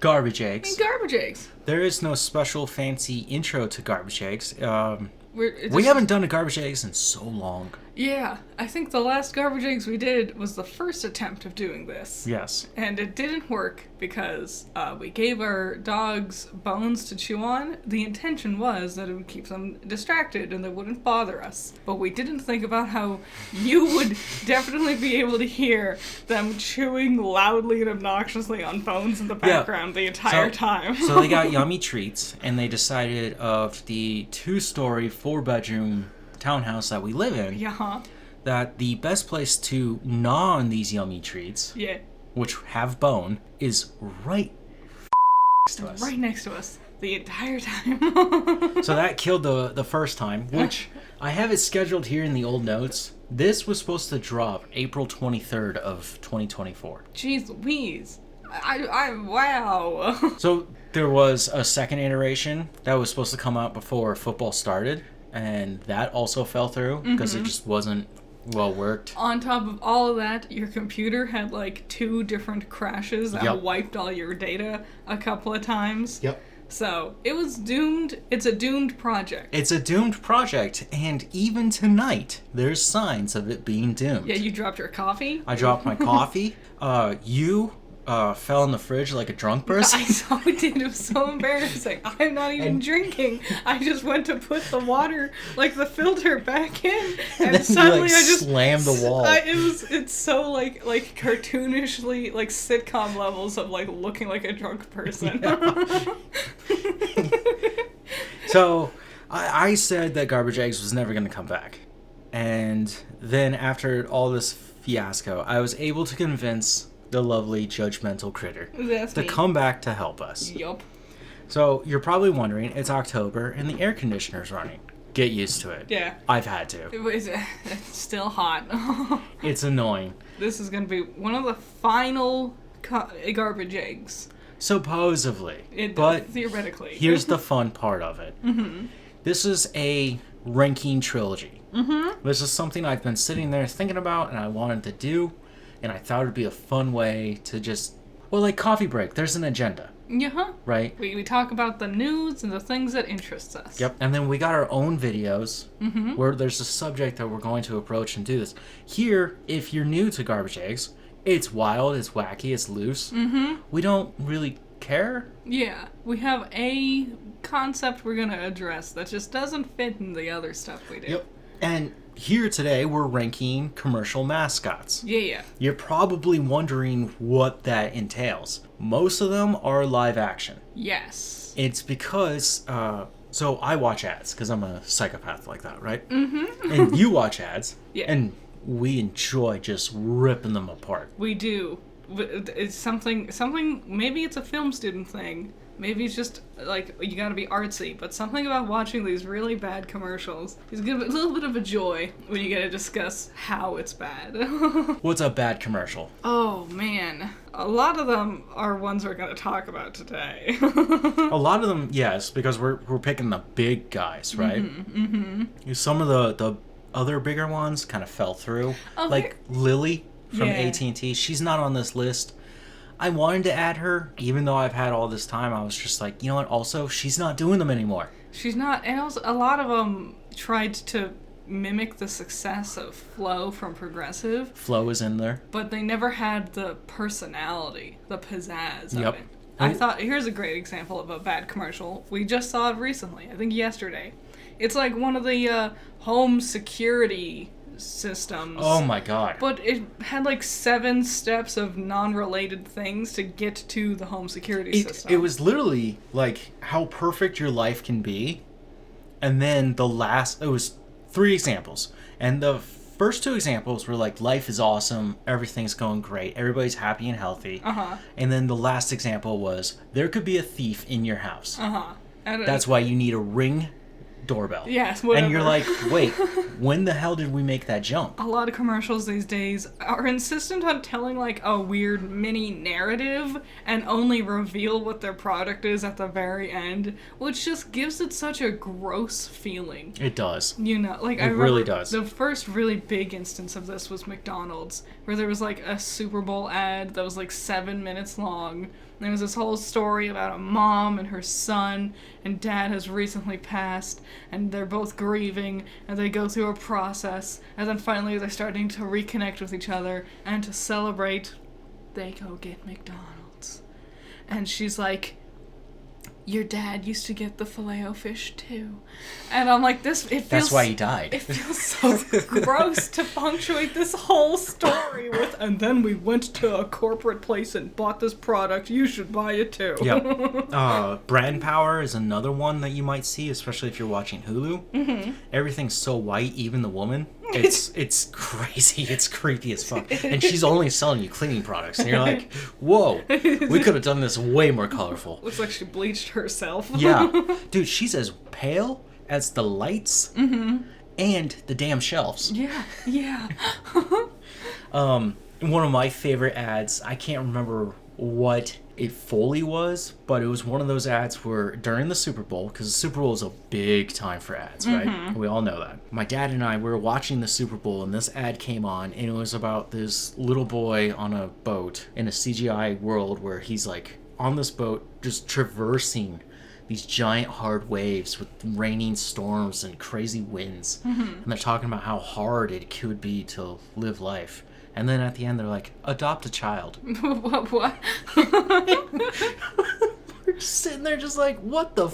Garbage eggs. And garbage eggs. There is no special fancy intro to garbage eggs. We haven't done a garbage eggs in so long. Yeah, I think the last garbage eggs we did was the first attempt of doing this. Yes. And it didn't work because we gave our dogs bones to chew on. The intention was that it would keep them distracted and they wouldn't bother us. But we didn't think about how you would definitely be able to hear them chewing loudly and obnoxiously on bones in the background the entire time. So they got yummy treats, and they decided of the 2-story, 4-bedroom townhouse that we live in, that the best place to gnaw on these yummy treats, which have bone, is right next to us. Right next to us the entire time. So that killed the first time, which I have it scheduled here in the old notes. This was supposed to drop April 23rd of 2024. Jeez Louise. Wow. So there was a second iteration that was supposed to come out before football started. And that also fell through because it just wasn't well worked. On top of all of that, your computer had like 2 different crashes that wiped all your data a couple of times. Yep. So it was doomed. It's a doomed project. It's a doomed project, and even tonight, there's signs of it being doomed. Yeah, you dropped your coffee? I dropped my coffee. You fell in the fridge like a drunk person. I so did. It was so embarrassing. I'm not even drinking. I just went to put the water, like the filter, back in, and suddenly you, I just slammed the wall. It's so like cartoonishly, like sitcom levels of like looking like a drunk person. Yeah. So I said that garbage eggs was never going to come back, and then after all this fiasco, I was able to convince the lovely judgmental critter to come back to help us. Yup. So you're probably wondering, it's October and the air conditioner's running. Get used to it. Yeah. I've had to. It's still hot. It's annoying. This is going to be one of the final garbage eggs. Supposedly. But theoretically. Here's the fun part of it. This is a ranking trilogy. This is something I've been sitting there thinking about and I wanted to do. And I thought it'd be a fun way to just, like coffee break. There's an agenda. Right? We talk about the news and the things that interest us. Yep. And then we got our own videos where there's a subject that we're going to approach and do this. Here, if you're new to garbage eggs, it's wild, it's wacky, it's loose. We don't really care. Yeah. We have a concept we're going to address that just doesn't fit in the other stuff we do. Yep. And here today, we're ranking commercial mascots. Yeah. You're probably wondering what that entails. Most of them are live action. Yes. It's because, so I watch ads, because I'm a psychopath like that, right? And you watch ads, and we enjoy just ripping them apart. We do. It's something, maybe it's a film student thing. Maybe it's just, like, you gotta be artsy, but something about watching these really bad commercials is a little bit of a joy when you get to discuss how it's bad. What's a bad commercial? Oh, man. A lot of them are ones we're gonna talk about today. A lot of them, yes, because we're picking the big guys, right? Some of the other bigger ones kind of fell through. Like Lily from AT&T, she's not on this list. I wanted to add her, even though I've had all this time. I was just like, you know what? Also, she's not doing them anymore. She's not. And also, a lot of them tried to mimic the success of Flo from Progressive. Flo is in there. But they never had the personality, the pizzazz of it. I thought, here's a great example of a bad commercial. We just saw it recently, I think yesterday. It's like one of the home security systems. Oh my god. But it had like 7 steps of non-related things to get to the home security system. It was literally like how perfect your life can be. And then it was 3 examples. And the first 2 examples were like, life is awesome, everything's going great, everybody's happy and healthy. And then the last example was, there could be a thief in your house. That's why you need a Ring doorbell. Yes, whatever. And you're like, wait, when the hell did we make that jump? A lot of commercials these days are insistent on telling like a weird mini narrative and only reveal what their product is at the very end, which just gives it such a gross feeling. It does. You know, like it really does. The first really big instance of this was McDonald's, where there was like a Super Bowl ad that was like 7 minutes long, There was this whole story about a mom and her son, and dad has recently passed, and they're both grieving, and they go through a process, and then finally they're starting to reconnect with each other, and to celebrate, they go get McDonald's. And she's like, your dad used to get the Filet-O-Fish too. And I'm like, it feels... That's why he died. It feels so gross to punctuate this whole story with, and then we went to a corporate place and bought this product. You should buy it too. Yep. Brand power is another one that you might see, especially if you're watching Hulu. Mm-hmm. Everything's so white, even the woman. It's crazy. It's creepy as fuck. And she's only selling you cleaning products. And you're like, whoa, we could have done this way more colorful. Looks like she bleached herself. Yeah. Dude, she's as pale as the lights and the damn shelves. Yeah. One of my favorite ads, I can't remember what it fully was, but it was one of those ads where during the Super Bowl, because the Super Bowl is a big time for ads, right? We all know that. My dad and I were watching the Super Bowl, and this ad came on, and it was about this little boy on a boat in a CGI world where he's like on this boat just traversing these giant hard waves with raining storms and crazy winds. And they're talking about how hard it could be to live life. And then at the end, they're like, adopt a child. What? We're just sitting there just like, what the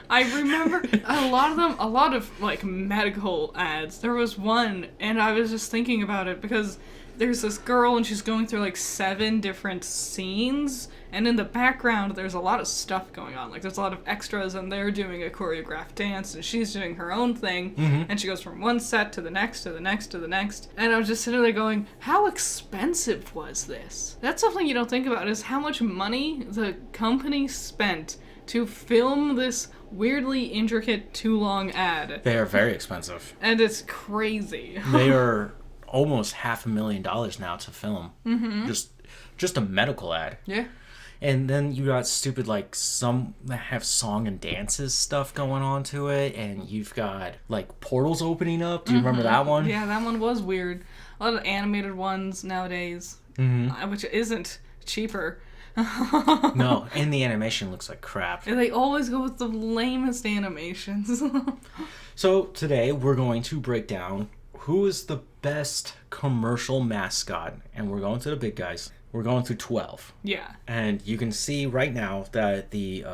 I remember a lot of like medical ads. There was one, and I was just thinking about it because there's this girl and she's going through like 7 different scenes, and in the background there's a lot of stuff going on. Like there's a lot of extras, and they're doing a choreographed dance, and she's doing her own thing, and she goes from one set to the next, to the next, to the next. And I was just sitting there going, how expensive was this? That's something you don't think about, is how much money the company spent to film this weirdly intricate, too long ad. They are very expensive. And it's crazy. They are almost $500,000 now to film. Just a medical ad. Yeah. And then you got stupid, like, some that have song and dances stuff going on to it, and you've got, like, portals opening up. Do you remember that one? Yeah, that one was weird. A lot of animated ones nowadays, which isn't cheaper. No, and the animation looks like crap. They always go with the lamest animations. So today we're going to break down who is the best commercial mascot, and we're going to the big guys. We're going through 12. Yeah. And you can see right now that the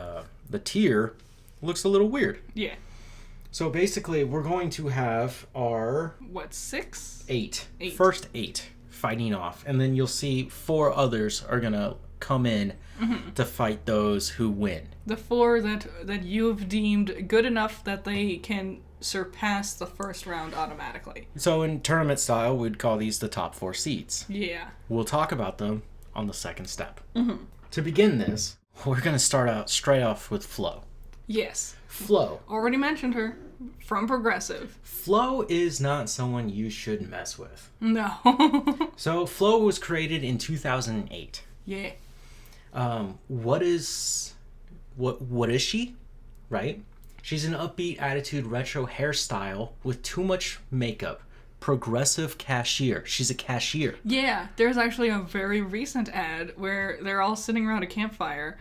tier looks a little weird. Yeah. So basically, we're going to have our... What, 6? 8. 8. First 8 fighting off. And then you'll see 4 others are going to come in to fight those who win. The 4 that you've deemed good enough that they can surpass the first round automatically. So in tournament style, we'd call these the top 4 seeds. Yeah. We'll talk about them on the second step. To begin this, we're going to start out straight off with Flo. Yes. Flo. Already mentioned her. From Progressive. Flo is not someone you should mess with. No. So Flo was created in 2008. Yeah. What is she? Right? She's an upbeat attitude retro hairstyle with too much makeup. Progressive cashier. She's a cashier. Yeah, there's actually a very recent ad where they're all sitting around a campfire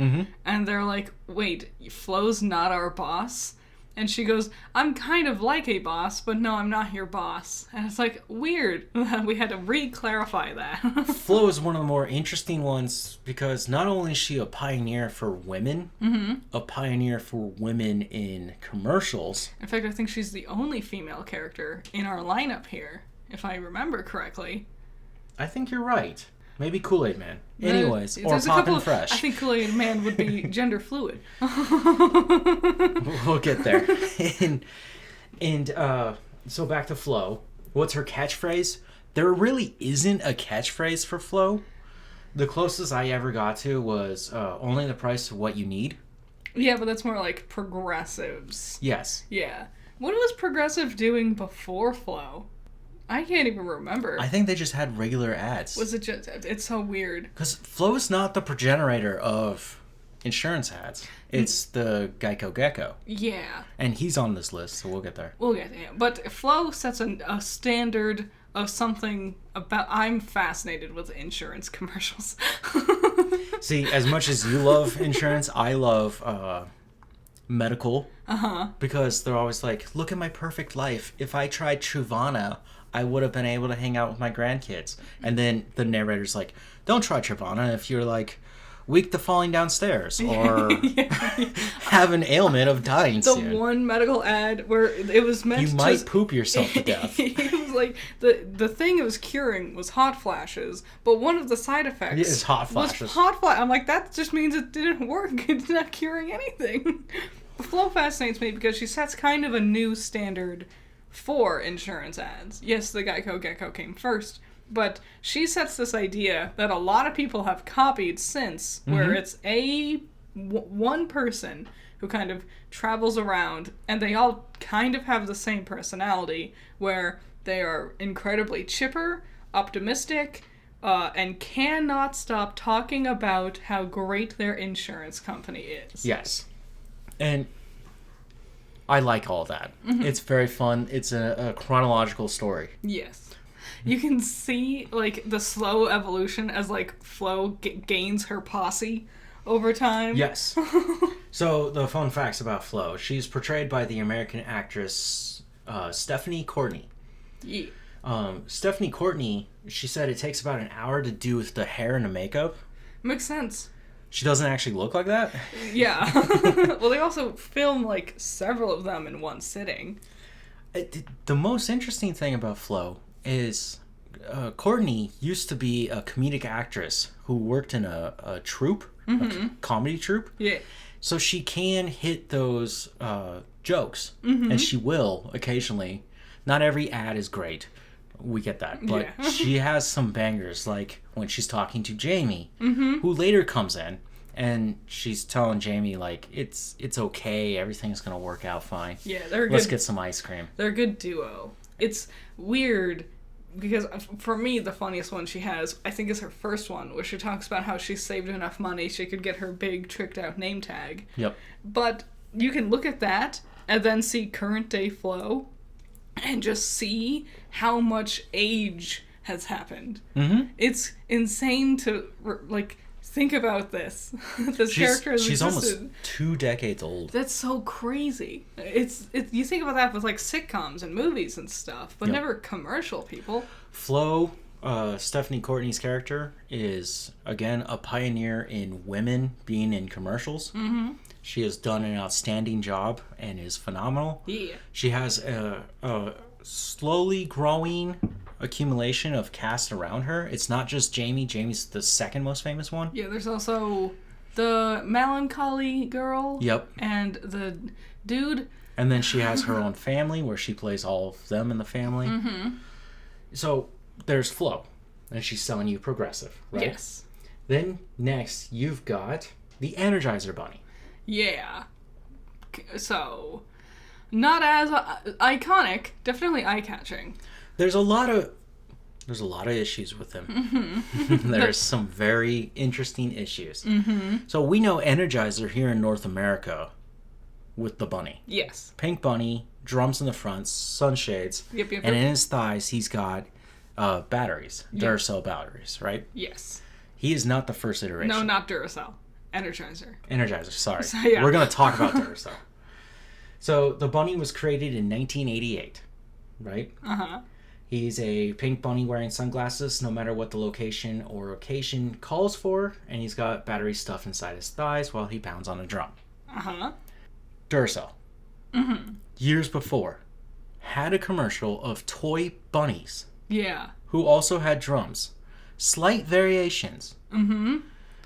and they're like, wait, Flo's not our boss? And she goes, I'm kind of like a boss, but no, I'm not your boss. And it's like, weird. We had to re-clarify that. Flo is one of the more interesting ones because not only is she a pioneer for women, a pioneer for women in commercials. In fact, I think she's the only female character in our lineup here, if I remember correctly. I think you're right. Maybe KoolAid Man. Anyways, or there's Poppin Fresh. I think KoolAid Man would be gender fluid. We'll get there. And so back to Flo. What's her catchphrase? There really isn't a catchphrase for Flo. The closest I ever got to was only the price of what you need. Yeah, but that's more like Progressives. Yes. Yeah. What was Progressive doing before Flo? I can't even remember. I think they just had regular ads. Was it just... It's so weird. Because Flo is not the progenitor of insurance ads. It's the Geico Gecko. Yeah. And he's on this list, so we'll get there. We'll get there. But Flo sets a standard of something about... I'm fascinated with insurance commercials. See, as much as you love insurance, I love medical. Because they're always like, look at my perfect life. If I tried Truvana, I would have been able to hang out with my grandkids. And then the narrator's like, don't try Truvana if you're like weak to falling downstairs or have an ailment of dying soon. The one medical ad where it was meant you might poop yourself to death. It was like the thing it was curing was hot flashes, but one of the side effects is hot flashes. Was hot I'm like, that just means it didn't work. It's not curing anything. Flo fascinates me because she sets kind of a new standard for insurance ads. Yes, the Geico came first, but she sets this idea that a lot of people have copied since, where it's one person who kind of travels around, and they all kind of have the same personality, where they are incredibly chipper, optimistic, and cannot stop talking about how great their insurance company is. Yes. And I like all that. It's very fun. It's a chronological story. Yes. You can see, like, the slow evolution as, like, Flo gains her posse over time. Yes. So, the fun facts about Flo. She's portrayed by the American actress Stephanie Courtney. Yeah. Stephanie Courtney, she said it takes about an hour to do with the hair and the makeup. Makes sense. She doesn't actually look like that? Yeah. Well, they also film, like, several of them in one sitting. The most interesting thing about Flo is Courtney used to be a comedic actress who worked in a troupe, a comedy troupe. Yeah. So she can hit those jokes, and she will occasionally. Not every ad is great. We get that. But she has some bangers, like when she's talking to Jamie, who later comes in, and she's telling Jamie, like, it's okay, everything's going to work out fine. Yeah, they're good. Let's get some ice cream. They're a good duo. It's weird, because for me, the funniest one she has, I think, is her first one, where she talks about how she saved enough money she could get her big tricked-out name tag. Yep. But you can look at that, and then see current-day Flo, and just see how much age has happened. It's insane to, like, think about this. Character has she's existed. Almost 2 decades old. That's so crazy. It's you think about that with, like, sitcoms and movies and stuff, but never commercial people. Flo, Stephanie Courtney's character, is, again, a pioneer in women being in commercials. She has done an outstanding job and is phenomenal. Yeah. She has a slowly growing accumulation of cast around her. It's not just Jamie. Jamie's the second most famous one. Yeah, there's also the melancholy girl. Yep. And the dude. And then she has her own family where she plays all of them in the family. So there's Flo, and she's selling you progressive, right? Yes. Then next you've got the Energizer Bunny. Yeah. So, not as iconic, definitely eye-catching. There's a lot of issues with him. There's some very interesting issues. So we know Energizer here in North America with the bunny. Yes. Pink bunny, drums in the front, sunshades. Yep. And in his thighs he's got batteries, Duracell batteries, right? Yes. He is not the first iteration. No, not Duracell. Energizer, sorry. So, yeah. We're going to talk about Duracell. So the bunny was created in 1988, right? He's a pink bunny wearing sunglasses no matter what the location or occasion calls for, and he's got battery stuff inside his thighs while he pounds on a drum. Duracell, years before, had a commercial of toy bunnies. Yeah. Who also had drums. Slight variations.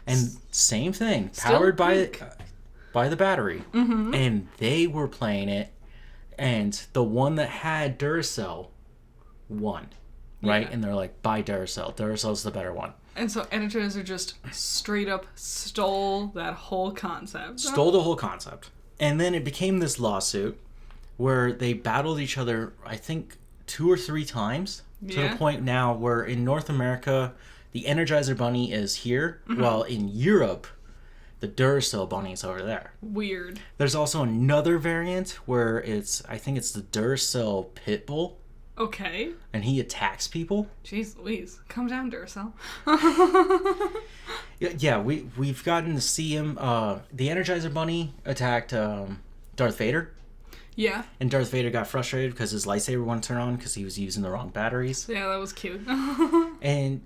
And same thing, powered by the battery. And they were playing it, and the one that had Duracell won, right? And they're like, buy Duracell. Duracell's the better one. And so Energizer just straight up stole that whole concept. Stole the whole concept. And then it became this lawsuit where they battled each other, I think, 2 or 3 times. To the point now where in North America, the Energizer Bunny is here, while in Europe, the Duracell Bunny is over there. Weird. There's also another variant where I think it's the Duracell Pitbull. Okay. And he attacks people. Jeez Louise. Calm down, Duracell. Yeah, we've gotten to see him. The Energizer Bunny attacked Darth Vader. Yeah. And Darth Vader got frustrated because his lightsaber wouldn't turn on because he was using the wrong batteries. Yeah, that was cute. And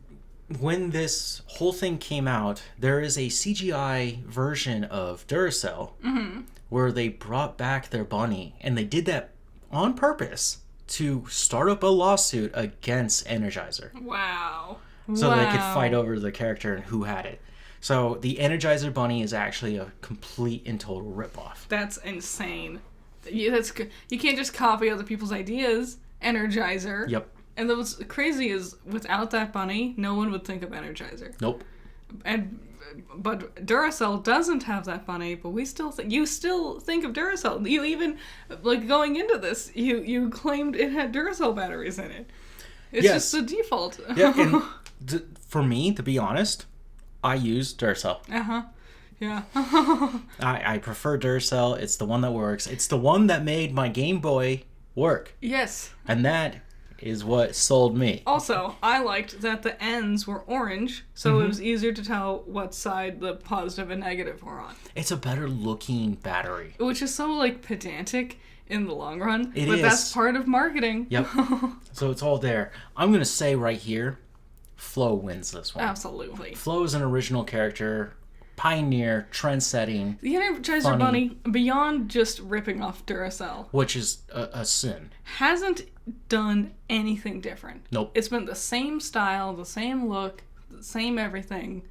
when this whole thing came out, there is a CGI version of Duracell where they brought back their bunny, and they did that on purpose to start up a lawsuit against Energizer. Wow. So they could fight over the character and who had it. So the Energizer Bunny is actually a complete and total ripoff. That's insane. That's good. You can't just copy other people's ideas. Energizer. Yep. And what's crazy is, without that bunny, no one would think of Energizer. Nope. But Duracell doesn't have that bunny, but you still think of Duracell. You even, like, going into this, you claimed it had Duracell batteries in it. It's just the default. Yeah, and for me, to be honest, I use Duracell. Uh-huh. Yeah. I prefer Duracell. It's the one that works. It's the one that made my Game Boy work. Yes. And that is what sold me. Also, I liked that the ends were orange, so it was easier to tell what side the positive and negative were on. It's a better looking battery. Which is so, like, pedantic in the long run. But that's part of marketing. Yep. So it's all there. I'm going to say right here, Flo wins this one. Absolutely. Flo is an original character, pioneer, trend-setting. The Energizer Bunny, beyond just ripping off Duracell, which is a sin, hasn't done anything different. Nope. It's been the same style, the same look, the same everything.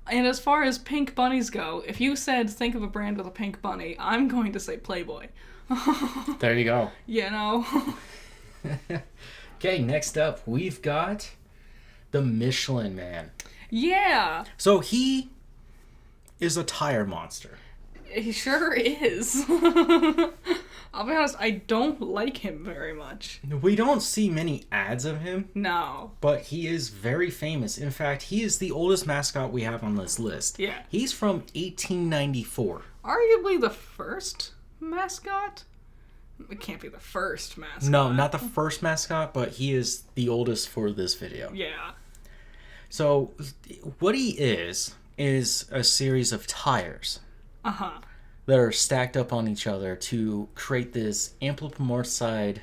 And as far as pink bunnies go, if you said think of a brand with a pink bunny, I'm going to say Playboy. There you go. You know? Okay, next up, we've got the Michelin Man. Yeah. So he is a tire monster. He sure is. I'll be honest, I don't like him very much. We don't see many ads of him. No. But he is very famous. In fact, he is the oldest mascot we have on this list. Yeah. He's from 1894. Arguably the first mascot? It can't be the first mascot. No, not the first mascot, but he is the oldest for this video. Yeah. So, what he is a series of tires. Uh-huh. That are stacked up on each other to create this anthropomorphized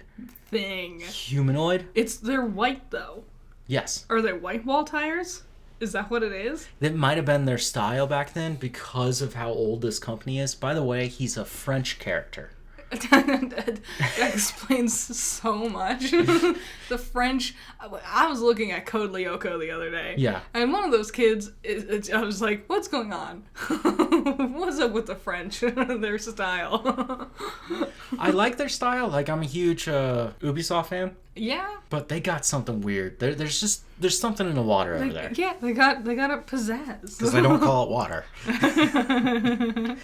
thing. Humanoid. They're white, though. Yes. Are they white wall tires? Is that what it is? That might have been their style back then because of how old this company is. By the way, he's a French character. That explains so much. The French. I was looking at Code Lyoko the other day. Yeah. And one of those kids, I was like, what's going on? What's up with the French? Their style. I like their style. Like, I'm a huge Ubisoft fan. Yeah. But they got something weird. There's something in the water over there. Yeah, they got a pizzazz. Because they don't call it water.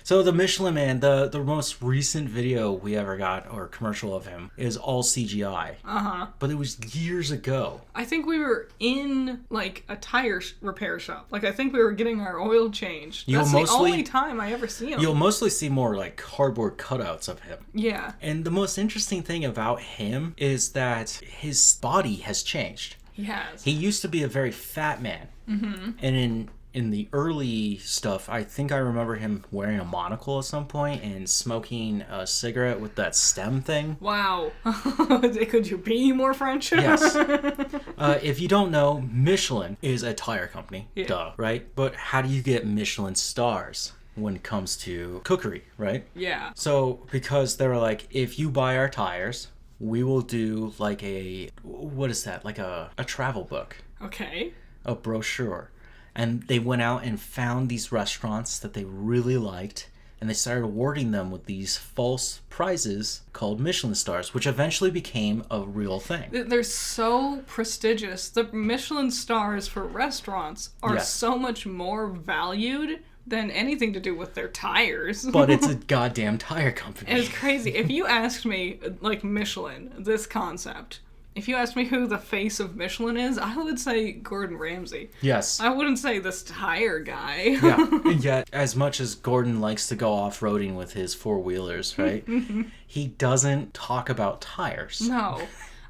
So the Michelin Man, the most recent video we ever got, or commercial of him, is all CGI. Uh-huh. But it was years ago. I think we were in, like, a tire repair shop. Like, I think we were getting our oil changed. That's the only time I ever see him. You'll mostly see more, like, cardboard cutouts of him. Yeah. And the most interesting thing about him is that his body has changed. He has. He used to be a very fat man. Mm-hmm. And in the early stuff, I think I remember him wearing a monocle at some point and smoking a cigarette with that stem thing. Wow. Could you be more French? Yes. If you don't know, Michelin is a tire company. Yeah. Duh, right? But how do you get Michelin stars when it comes to cookery, right? Yeah. So, because they were like, if you buy our tires, we will do like what is that? Like a travel book. Okay. A brochure. And they went out and found these restaurants that they really liked, and they started awarding them with these false prizes called Michelin stars, which eventually became a real thing. They're so prestigious. The Michelin stars for restaurants are so much more valued than anything to do with their tires. But it's a goddamn tire company. And it's crazy. If you asked me, like, Michelin, this concept, if you asked me who the face of Michelin is, I would say Gordon Ramsay. Yes. I wouldn't say this tire guy. Yeah. And yet, as much as Gordon likes to go off-roading with his four-wheelers, right, he doesn't talk about tires. No.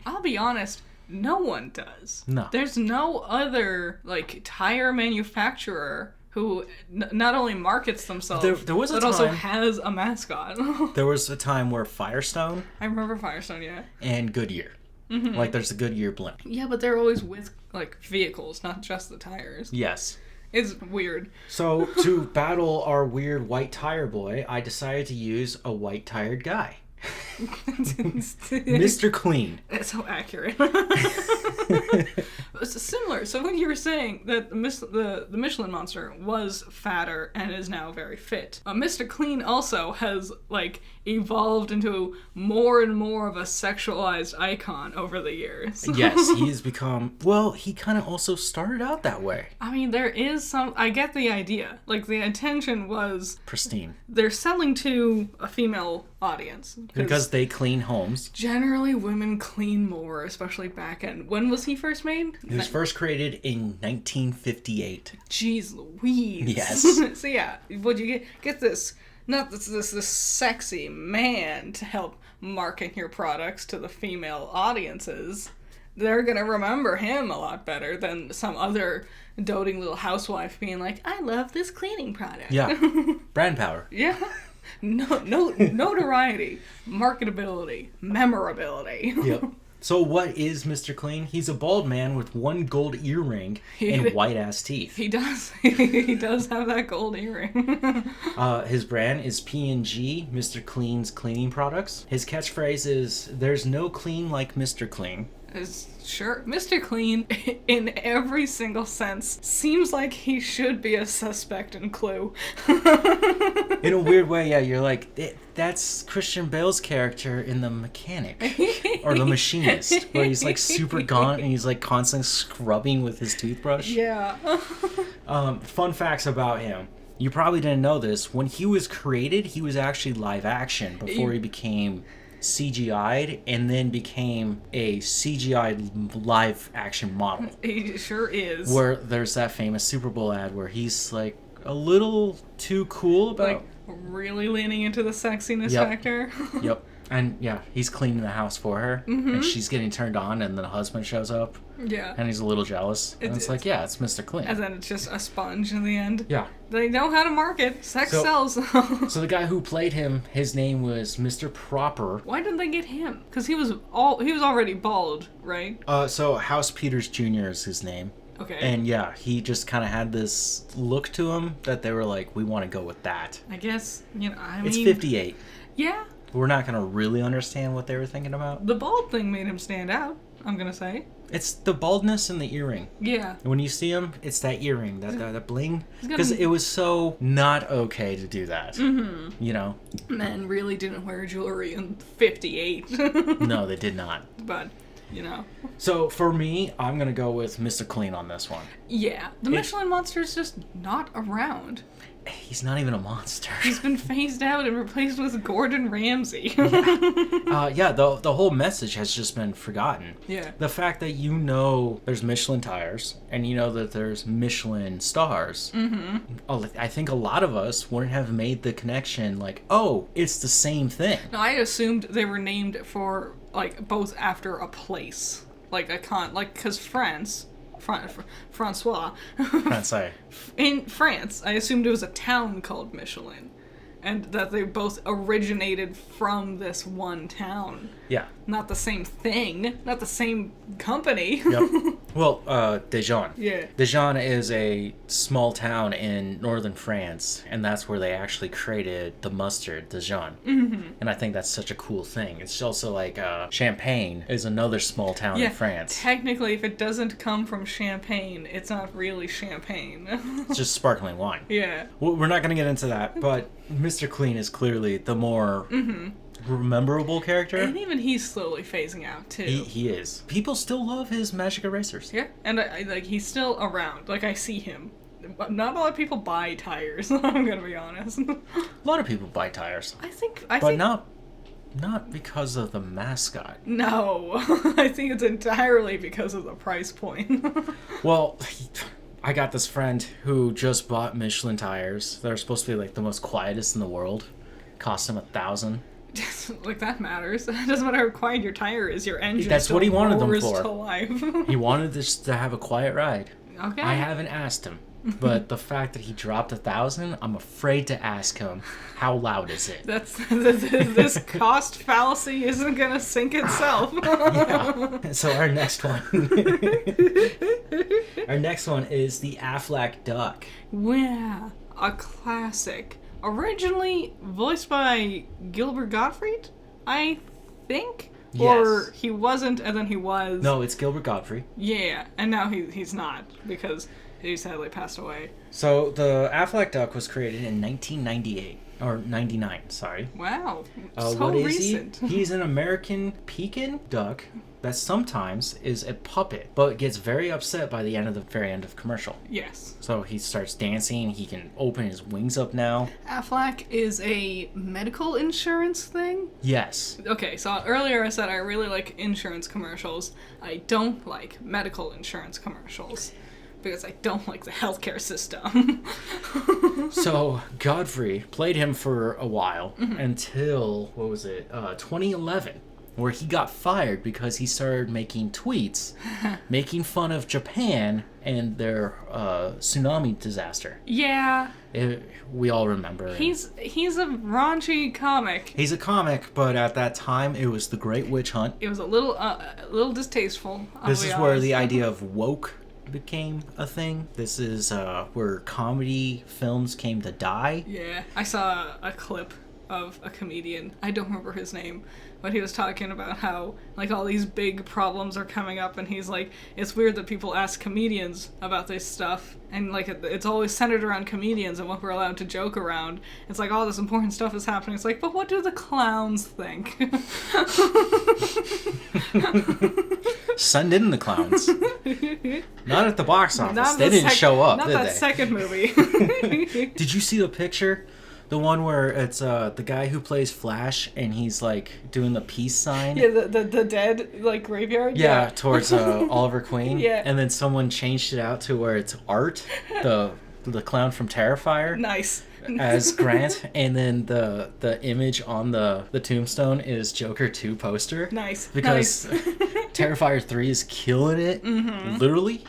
I'll be honest, no one does. No. There's no other, like, tire manufacturer who not only markets themselves, There was a but also time- has a mascot. There was a time where Firestone I remember Firestone, yeah. and Goodyear. Like, there's a Goodyear blimp. Yeah, but they're always with, like, vehicles, not just the tires. Yes. It's weird. So, to battle our weird white tire boy, I decided to use a white-tired guy. Mr. Clean. That's so accurate. It's similar. So when you were saying that the Michelin monster was fatter and is now very fit, Mr. Clean also has like evolved into more and more of a sexualized icon over the years. Yes, he has become... Well, he kind of also started out that way. I mean, there is some... I get the idea. Like, the intention was... Pristine. They're selling to a female audience. Because they clean homes. Generally, women clean more, especially back end. When was he first made? He was first created in 1958. Jeez Louise. Yes. So yeah, would you get this... Not this sexy man to help market your products to the female audiences. They're gonna remember him a lot better than some other doting little housewife being like, I love this cleaning product. Yeah. Brand power. Yeah. No, notoriety, marketability, memorability. Yep. So what is Mr. Clean? He's a bald man with one gold earring and white-ass teeth. He does. He does have that gold earring. His brand is P&G, Mr. Clean's cleaning products. His catchphrase is, there's no clean like Mr. Clean. Sure. Mr. Clean, in every single sense, seems like he should be a suspect in Clue. In a weird way, yeah, you're like, that's Christian Bale's character in The Mechanic. Or The Machinist, where he's like super gaunt and he's like constantly scrubbing with his toothbrush. Yeah. Fun facts about him. You probably didn't know this. When he was created, he was actually live action before he became CGI'd and then became a CGI live action model. He sure is. Where there's that famous Super Bowl ad where he's like a little too cool about... Like, really leaning into the sexiness Yep. factor. Yep. And yeah, he's cleaning the house for her, and she's getting turned on, and then the husband shows up, Yeah. and he's a little jealous. And it's like, yeah, it's Mr. Clean. And then it's just a sponge in the end. Yeah. They know how to market. Sex So- sells. So the guy who played him, his name was Mr. Proper. Why didn't they get him? Because he was already bald, right? So House Peters Jr. is his name. Okay. And yeah, he just kind of had this look to him that they were like, we want to go with that. I guess, I mean... It's 58. Yeah. We're not going to really understand what they were thinking about. The bald thing made him stand out, I'm gonna say. It's the baldness and the earring. Yeah. When you see him, it's that earring, that bling. He's got Because a- it was so not okay to do that. Mm-hmm. You know? Men really didn't wear jewelry in 58. No, they did not. But, So for me, I'm going to go with Mr. Clean on this one. Yeah. The Michelin Monster's just not around. He's not even a monster. He's been phased out and replaced with Gordon Ramsay. Yeah, the whole message has just been forgotten. Yeah. The fact that you know there's Michelin tires and you know that there's Michelin stars. Mm-hmm. I think a lot of us wouldn't have made the connection like, oh, it's the same thing. No, I assumed they were named for, like, both after a place. Like, because France... Francois. Francais. In France, I assumed it was a town called Michelin. And that they both originated from this one town. Yeah. Not the same thing. Not the same company. Yep. Well, Dijon. Yeah. Dijon is a small town in northern France, and that's where they actually created the mustard, Dijon. Mm-hmm. And I think that's such a cool thing. It's also like Champagne is another small town in France. Technically, if it doesn't come from Champagne, it's not really Champagne. It's just sparkling wine. Yeah. Well, we're not going to get into that, but Mr. Clean is clearly the more memorable character. And even he's slowly phasing out, too. He is. People still love his magic erasers. Yeah, and I like he's still around. Like, I see him. But not a lot of people buy tires, I'm gonna be honest. A lot of people buy tires. I think Not because of the mascot. No. I think it's entirely because of the price point. Well, I got this friend who just bought Michelin tires. They're supposed to be like the most quietest in the world. Cost him $1,000. Like, that matters. It doesn't matter how quiet your tire is, your engine That's what he wanted them roars for. to life. He wanted this to have a quiet ride. Okay. I haven't asked him, but the fact that he dropped 1,000, I'm afraid to ask him, how loud is it? This cost fallacy isn't gonna sink itself. Yeah. So our next one. Our next one is the Afflac Duck. Yeah, a classic. Originally voiced by Gilbert Gottfried, I think? Yes. Or he wasn't, and then he was. No, it's Gilbert Gottfried. Yeah, and now he's not, because he sadly passed away. So the Afflac Duck was created in 1998. Or 99, sorry. Wow, What is recent. he? He's an American pekin duck that sometimes is a puppet, but gets very upset by the very end of commercial. Yes. So he starts dancing, he can open his wings up now. Afflac is a medical insurance thing? Yes. Okay, so earlier I said I really like insurance commercials. I don't like medical insurance commercials. Because I don't like the healthcare system. So Godfrey played him for a while until, 2011, where he got fired because he started making tweets making fun of Japan and their tsunami disaster. Yeah. We all remember. He's a raunchy comic. He's a comic, but at that time it was the Great Witch Hunt. It was a little distasteful. This is where the idea of woke became a thing. This is where comedy films came to die. Yeah, I saw a clip of a comedian. I don't remember his name, but he was talking about how like all these big problems are coming up, and he's like, it's weird that people ask comedians about this stuff, and like it's always centered around comedians and what we're allowed to joke around. It's like all this important stuff is happening. It's like, but what do the clowns think? Send in the clowns. Not at the box office. They didn't show up, not did that they? second movie. Did you see the picture? The one where it's the guy who plays Flash and he's like doing the peace sign. Yeah, the dead like graveyard. Yeah, towards Oliver Queen. Yeah. And then someone changed it out to where it's Art, the clown from Terrifier. Nice. As Grant, and then the image on the tombstone is Joker 2 poster. Nice. Because nice. Terrifier 3 is killing it, literally.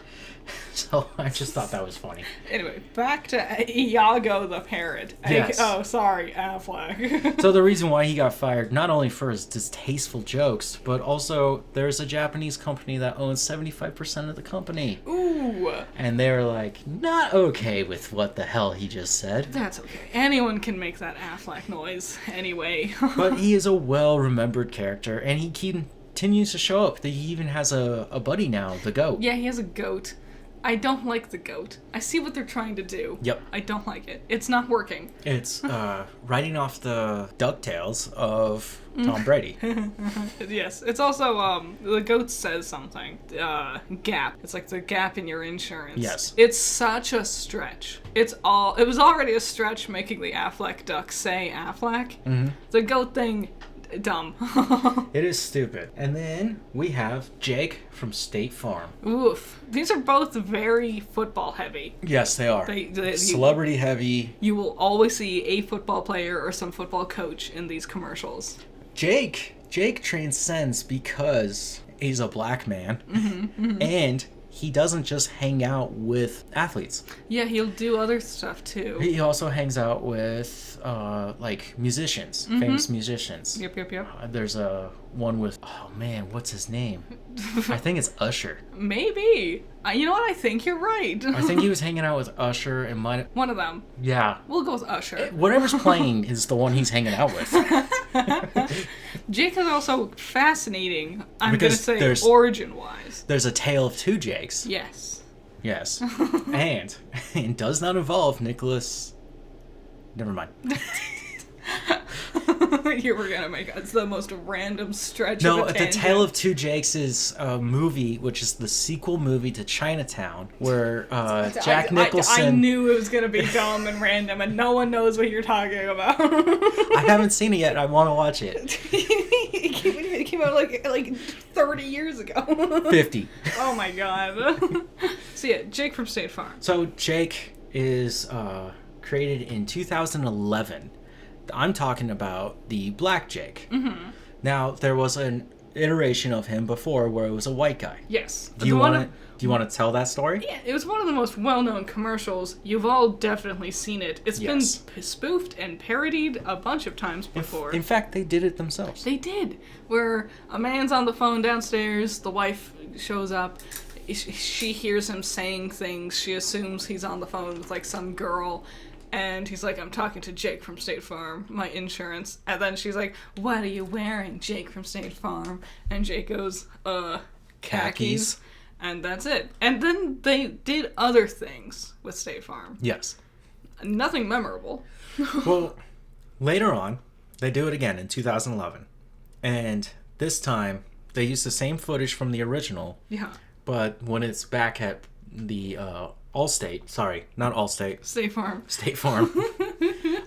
So I just thought that was funny. Anyway, back to Iago the parrot. Yes. Sorry, Affleck. So the reason why he got fired, not only for his distasteful jokes, but also there's a Japanese company that owns 75% of the company. Ooh. And they were like, not okay with what the hell he just said. That's okay. Anyone can make that Affleck noise anyway. But he is a well-remembered character, and he continues to show up. He even has a buddy now, the goat. Yeah, he has a goat. I don't like the goat. I see what they're trying to do. Yep. I don't like it. It's not working. It's writing off the DuckTales of Tom Brady. Yes. It's also, the goat says something. Gap. It's like the gap in your insurance. Yes. It's such a stretch. It was already a stretch making the Affleck Duck say Affleck. Mm-hmm. The goat thing, dumb. It is stupid. And then we have Jake from State Farm. Oof. These are both very football heavy. Yes, they are. Celebrity heavy. You will always see a football player or some football coach in these commercials. Jake transcends because he's a black man, and he doesn't just hang out with athletes. Yeah, he'll do other stuff too. He also hangs out with like musicians, famous musicians. Yep. There's a one with, oh man, what's his name? I think it's Usher. Maybe. You know what? I think you're right. I think he was hanging out with Usher and might. One of them. Yeah. We'll go with Usher. Whatever's playing is the one he's hanging out with. Jake is also fascinating, I'm going Because to say, origin-wise. There's a tale of two Jakes. Yes. Yes. And it does not involve Nicholas. Never mind. You were going to make us the most random stretch No, of a The tangent. Tale of Two Jakes is a movie, which is the sequel movie to Chinatown, where Jack Nicholson... I knew it was going to be dumb and random, and no one knows what you're talking about. I haven't seen it yet. I want to watch it. It came out like 30 years ago. 50. Oh my god. So yeah, Jake from State Farm. So Jake is created in 2011, I'm talking about the black Jake. Mm-hmm. Now, there was an iteration of him before where it was a white guy. Yes. Do you want to tell that story? Yeah, it was one of the most well-known commercials. You've all definitely seen it. It's been spoofed and parodied a bunch of times before. In fact, they did it themselves. They did. Where a man's on the phone downstairs, the wife shows up, she hears him saying things, she assumes he's on the phone with like some girl, and he's like, I'm talking to Jake from State Farm, my insurance. And then she's like, what are you wearing, Jake from State Farm? And Jake goes, khakis. And that's it. And then they did other things with State Farm. Yes. Nothing memorable. Well, later on, they do it again in 2011. And this time, they use the same footage from the original. Yeah. But when it's back at the Allstate, sorry, not Allstate. State Farm. State Farm.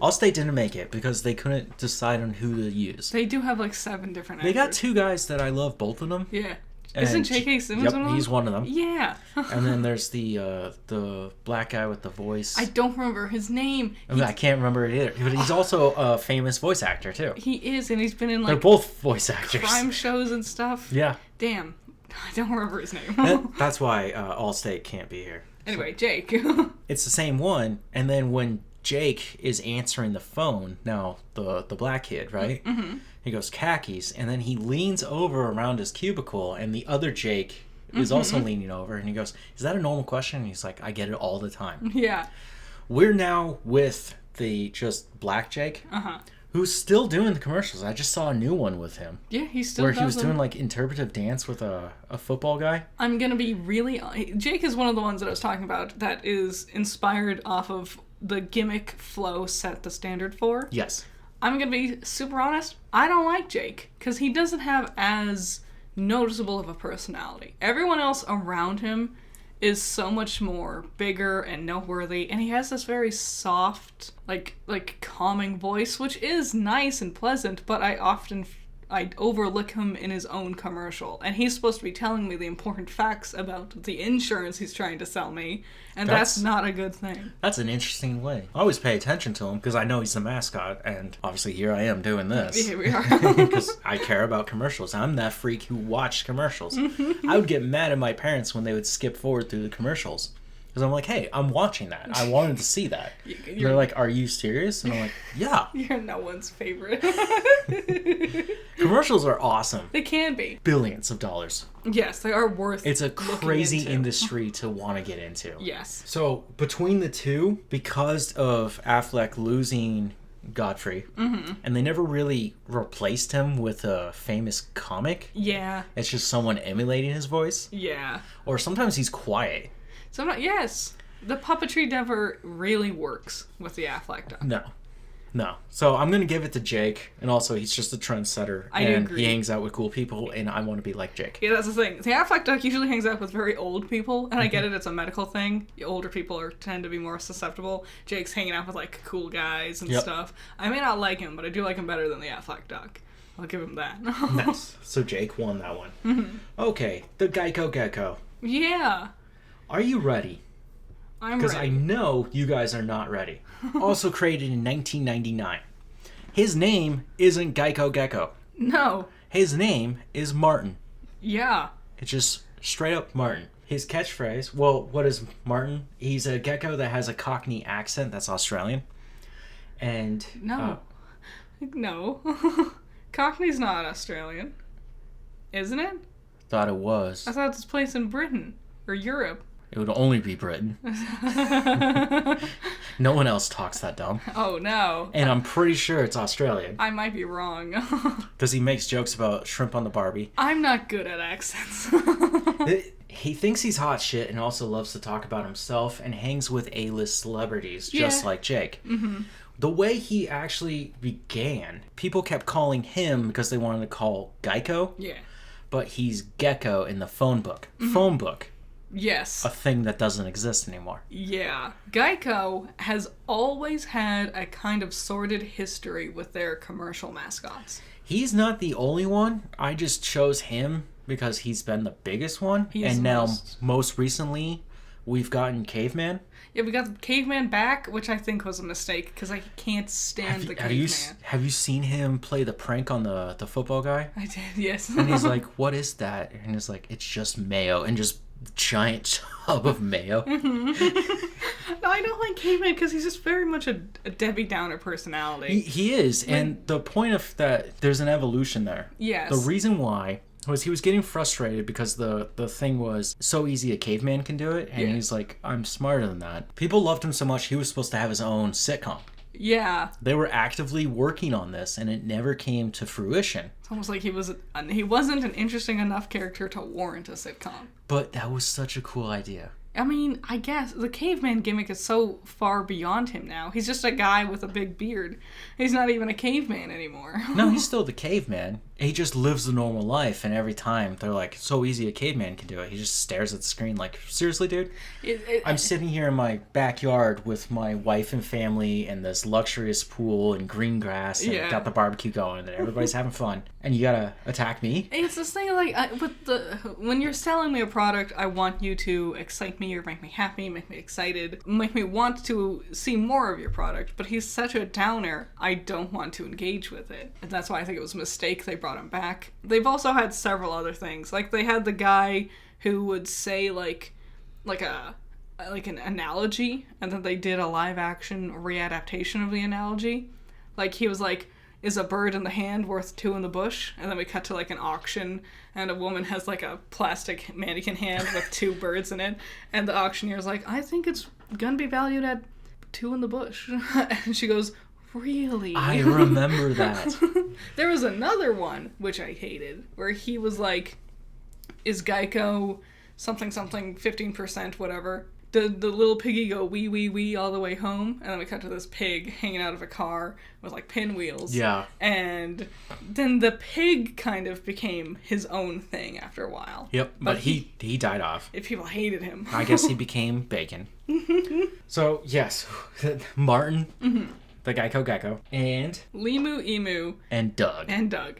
Allstate didn't make it because they couldn't decide on who to use. They do have like 7 different actors. They got 2 guys that I love, both of them. Yeah. Isn't J.K. Simmons one of them? He's one of them. Yeah. And then there's the black guy with the voice. I don't remember his name. I can't remember it either. But he's also a famous voice actor, too. He is, and he's been in like... They're both voice actors. Crime shows and stuff. Yeah. Damn. I don't remember his name. That's why Allstate can't be here. Anyway, Jake. It's the same one, and then when Jake is answering the phone, now the black kid, right? Mm-hmm. He goes, khakis, and then he leans over around his cubicle, and the other Jake is also leaning over, and he goes, is that a normal question? And he's like, I get it all the time. Yeah. We're now with the just black Jake, who's still doing the commercials. I just saw a new one with him. Yeah, he still does where he was them. doing like interpretive dance with a football guy. I'm going to be really... Jake is one of the ones that I was talking about that is inspired off of the gimmick Flo set the standard for. Yes. I'm going to be super honest. I don't like Jake because he doesn't have as noticeable of a personality. Everyone else around him is so much more bigger and noteworthy, and he has this very soft, like calming voice, which is nice and pleasant, but I overlook him in his own commercial, and he's supposed to be telling me the important facts about the insurance he's trying to sell me, and that's not a good thing. That's an interesting way. I always pay attention to him because I know he's the mascot, and obviously here I am doing this. Here we are. Because I care about commercials. I'm that freak who watched commercials. I would get mad at my parents when they would skip forward through the commercials. Because I'm like, hey, I'm watching that. I wanted to see that. They're like, are you serious? And I'm like, yeah. You're no one's favorite. Commercials are awesome. They can be. Billions of dollars. Yes, they are worth It's a crazy industry to want to get into. Yes. So between the two, because of Affleck losing Godfrey, and they never really replaced him with a famous comic. Yeah. It's just someone emulating his voice. Yeah. Or sometimes he's quiet. Yes. The puppetry never really works with the Afflac Duck. No. So I'm going to give it to Jake. And also, he's just a trendsetter. I agree. He hangs out with cool people, and I want to be like Jake. Yeah, that's the thing. The Afflac Duck usually hangs out with very old people, and I get it, it's a medical thing. Older people tend to be more susceptible. Jake's hanging out with, like, cool guys and stuff. I may not like him, but I do like him better than the Afflac Duck. I'll give him that. Nice. So Jake won that one. Okay, the Geico Gecko. Yeah. Are you ready? I'm ready. Because I know you guys are not ready. Also created in 1999. His name isn't Geico Gecko. No. His name is Martin. Yeah. It's just straight up Martin. His catchphrase, well, what is Martin? He's a gecko that has a Cockney accent that's Australian. And... No. No. Cockney's not Australian. Isn't it? Thought it was. I thought it's place in Britain. Or Europe. It would only be Britain. No one else talks that dumb. Oh, no. And I'm pretty sure it's Australian. I might be wrong. Because he makes jokes about shrimp on the Barbie. I'm not good at accents. He thinks he's hot shit and also loves to talk about himself and hangs with A-list celebrities, just like Jake. Mm-hmm. The way he actually began, people kept calling him because they wanted to call Geico. Yeah. But he's Gecko in the phone book. Mm-hmm. Phone book. Yes. A thing that doesn't exist anymore. Yeah. Geico has always had a kind of sordid history with their commercial mascots. He's not the only one. I just chose him because he's been the biggest one. And now, most recently, we've gotten Caveman. Yeah, we got the Caveman back, which I think was a mistake because I can't stand the Caveman. Have you seen him play the prank on the football guy? I did, yes. And he's like, "What is that?" And he's like, "It's just mayo," and just giant tub of mayo. No, I don't like Caveman because he's just very much a Debbie Downer personality. He is, and the point of that, there's an evolution there. Yes. The reason why was he was getting frustrated because the thing was so easy a caveman can do it, and he's like, I'm smarter than that. People loved him so much he was supposed to have his own sitcom. Yeah. They were actively working on this, and it never came to fruition. It's almost like he wasn't an interesting enough character to warrant a sitcom. But that was such a cool idea. I mean, I guess the caveman gimmick is so far beyond him now. He's just a guy with a big beard. He's not even a caveman anymore. No, he's still the caveman. He just lives the normal life, and every time they're like, so easy a caveman can do it, he just stares at the screen like, seriously, dude? I'm sitting here in my backyard with my wife and family and this luxurious pool and green grass, and got the barbecue going, and everybody's having fun, and you gotta attack me? It's this thing like, when you're selling me a product, I want you to excite me or make me happy, make me excited, make me want to see more of your product, but he's such a downer, I don't want to engage with it. And that's why I think it was a mistake they brought him back. They've also had several other things. Like, they had the guy who would say, like an analogy, and then they did a live-action readaptation of the analogy. Like, he was like, is a bird in the hand worth two in the bush? And then we cut to, like, an auction, and a woman has, like, a plastic mannequin hand with two birds in it, and the auctioneer's like, I think it's gonna be valued at two in the bush. And she goes, really? I remember that. There was another one, which I hated, where he was like, is Geico something 15%, whatever? Did the little piggy go wee wee wee all the way home? And then we cut to this pig hanging out of a car with like pinwheels. Yeah. And then the pig kind of became his own thing after a while. Yep, but he died off. If people hated him. I guess he became bacon. So, yes, Martin, the Geico, and Limu, Emu, and Doug.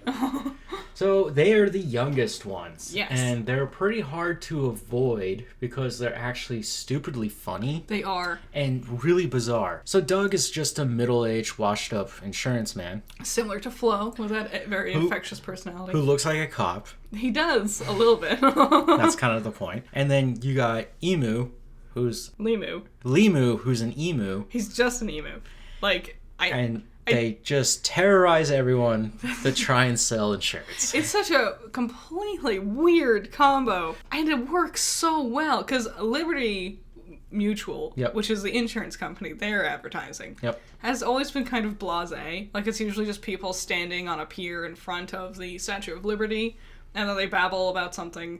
So they are the youngest ones. Yes. And they're pretty hard to avoid because they're actually stupidly funny. They are. And really bizarre. So Doug is just a middle-aged, washed-up insurance man. Similar to Flo, with that very infectious personality. Who looks like a cop. He does, a little bit. That's kind of the point. And then you got Emu, who's... Limu, who's an emu. He's just an emu. They just terrorize everyone that try and sell insurance. It's such a completely weird combo. And it works so well, because Liberty Mutual, which is the insurance company they're advertising, has always been kind of blasé. Like, it's usually just people standing on a pier in front of the Statue of Liberty, and then they babble about something,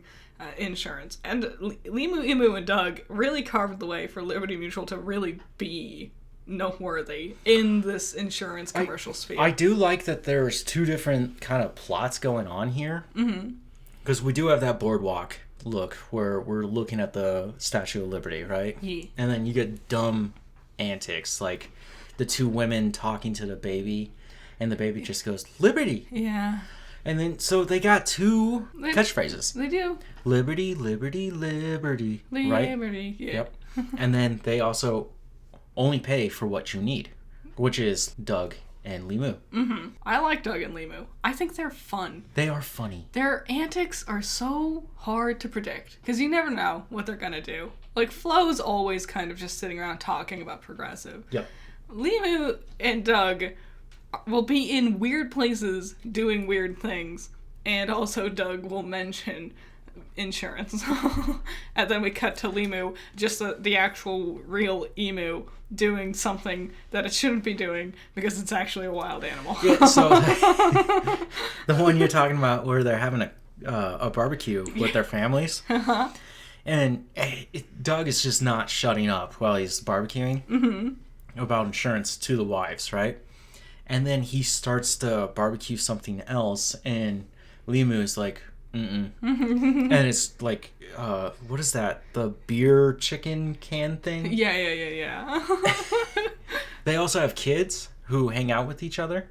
insurance. And Limu, Emu, and Doug really carved the way for Liberty Mutual to really be noteworthy in this insurance commercial sphere. I do like that there's two different kind of plots going on here. Because we do have that boardwalk look where we're looking at the Statue of Liberty, right? Yeah. And then you get dumb antics like the two women talking to the baby, and the baby just goes, Liberty! Yeah. And then, so they got two catchphrases. They do. Liberty, liberty, liberty. Liberty, right? Yep. And then they also only pay for what you need, which is Doug and Limu. I like Doug and Limu. I think they're fun. They are funny. Their antics are so hard to predict, because you never know what they're gonna do. Like, Flo's always kind of just sitting around talking about Progressive. Yep. Limu and Doug will be in weird places doing weird things, and also Doug will mention insurance. And then we cut to Limu, just the actual real emu, doing something that it shouldn't be doing because it's actually a wild animal. Yeah, so the one you're talking about where they're having a barbecue with their families. And Doug is just not shutting up while he's barbecuing about insurance to the wives, right? And then he starts to barbecue something else, and Limu is like, and it's like, what is that? The beer chicken can thing? Yeah. They also have kids who hang out with each other.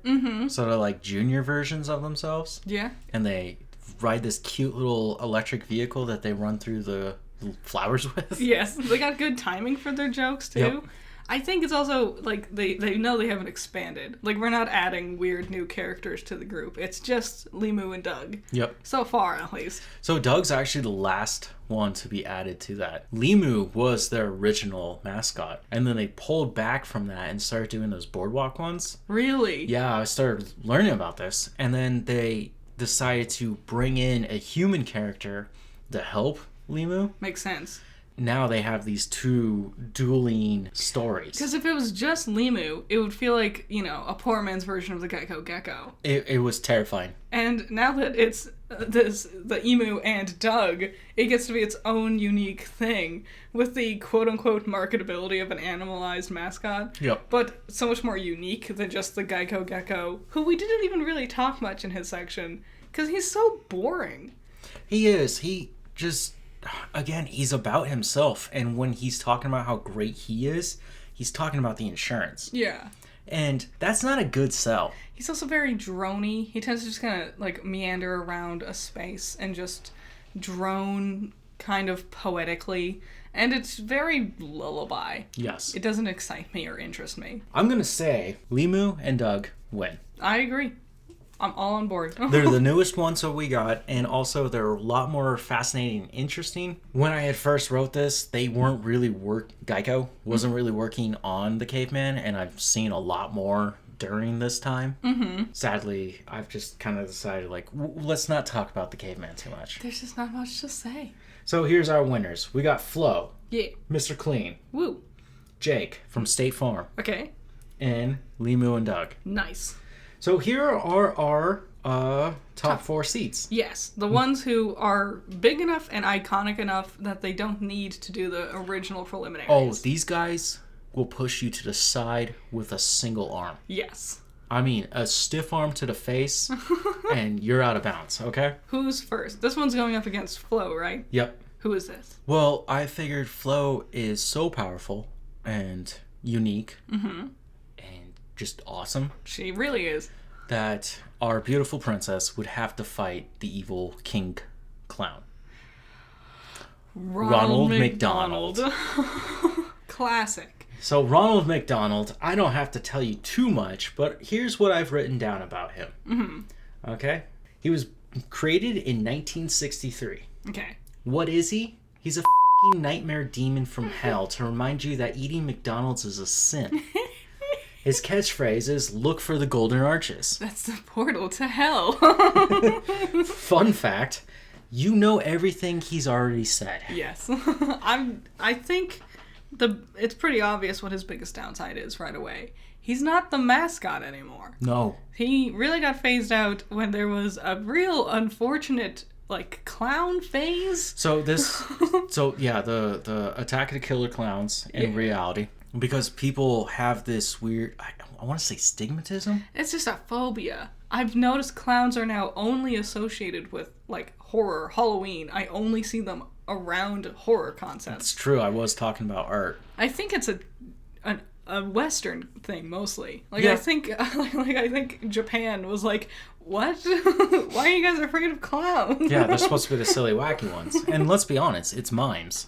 So they're like junior versions of themselves. Yeah. And they ride this cute little electric vehicle that they run through the flowers with. Yes, they got good timing for their jokes too. Yep. I think it's also like they know they haven't expanded. Like we're not adding weird new characters to the group. It's just Limu and Doug. Yep. So far, at least. So Doug's actually the last one to be added to that. Limu was their original mascot, and then they pulled back from that and started doing those boardwalk ones. Really? Yeah, I started learning about this, and then they decided to bring in a human character to help Limu. Makes sense. Now they have these two dueling stories. Because if it was just Limu, it would feel like, you know, a poor man's version of the Geico Gecko. It was terrifying. And now that it's the Emu and Doug, it gets to be its own unique thing with the quote-unquote marketability of an animalized mascot. Yep. But so much more unique than just the Geico Gecko, who we didn't even really talk much in his section, because he's so boring. He is. He just... Again, he's about himself, and when he's talking about how great he is, he's talking about the insurance. Yeah. And that's not a good sell. He's also very drony. He tends to just kind of, like, meander around a space and just drone kind of poetically. And it's very lullaby. Yes. It doesn't excite me or interest me. I'm going to say Limu and Doug win. I agree. I'm all on board. They're the newest ones that we got, and also they're a lot more fascinating and interesting. When I had first wrote this, they weren't really Geico wasn't really working on the caveman, and I've seen a lot more during this time. Mm-hmm. Sadly, I've just kind of decided, like, let's not talk about the caveman too much. There's just not much to say. So here's our winners. We got Flo. Yeah. Mr. Clean. Woo. Jake from State Farm. Okay. And Limu and Doug. Nice. So here are our top 4 seats. Yes, the ones who are big enough and iconic enough that they don't need to do the original preliminaries. Oh, these guys will push you to the side with a single arm. Yes. I mean, a stiff arm to the face, and you're out of bounds, okay? Who's first? This one's going up against Flo, right? Yep. Who is this? Well, I figured Flo is so powerful and unique and just awesome. She really is. That our beautiful princess would have to fight the evil king clown. Ronald McDonald. Classic. So Ronald McDonald, I don't have to tell you too much, but here's what I've written down about him. Mm-hmm. Okay? He was created in 1963. Okay. What is he? He's a f***ing nightmare demon from hell to remind you that eating McDonald's is a sin. His catchphrase is, look for the golden arches. That's the portal to hell. Fun fact, you know everything he's already said. Yes. I think it's pretty obvious what his biggest downside is right away. He's not the mascot anymore. No. He really got phased out when there was a real unfortunate, like, clown phase. So the Attack of the Killer Clowns in reality. Because people have this weird, I want to say stigmatism? It's just a phobia. I've noticed clowns are now only associated with, like, horror, Halloween. I only see them around horror concepts. It's true, I was talking about art. I think it's a Western thing, mostly. Like, Yeah. I think Japan was like, what? Why are you guys afraid of clowns? Yeah, they're supposed to be the silly, wacky ones. And let's be honest, it's mimes.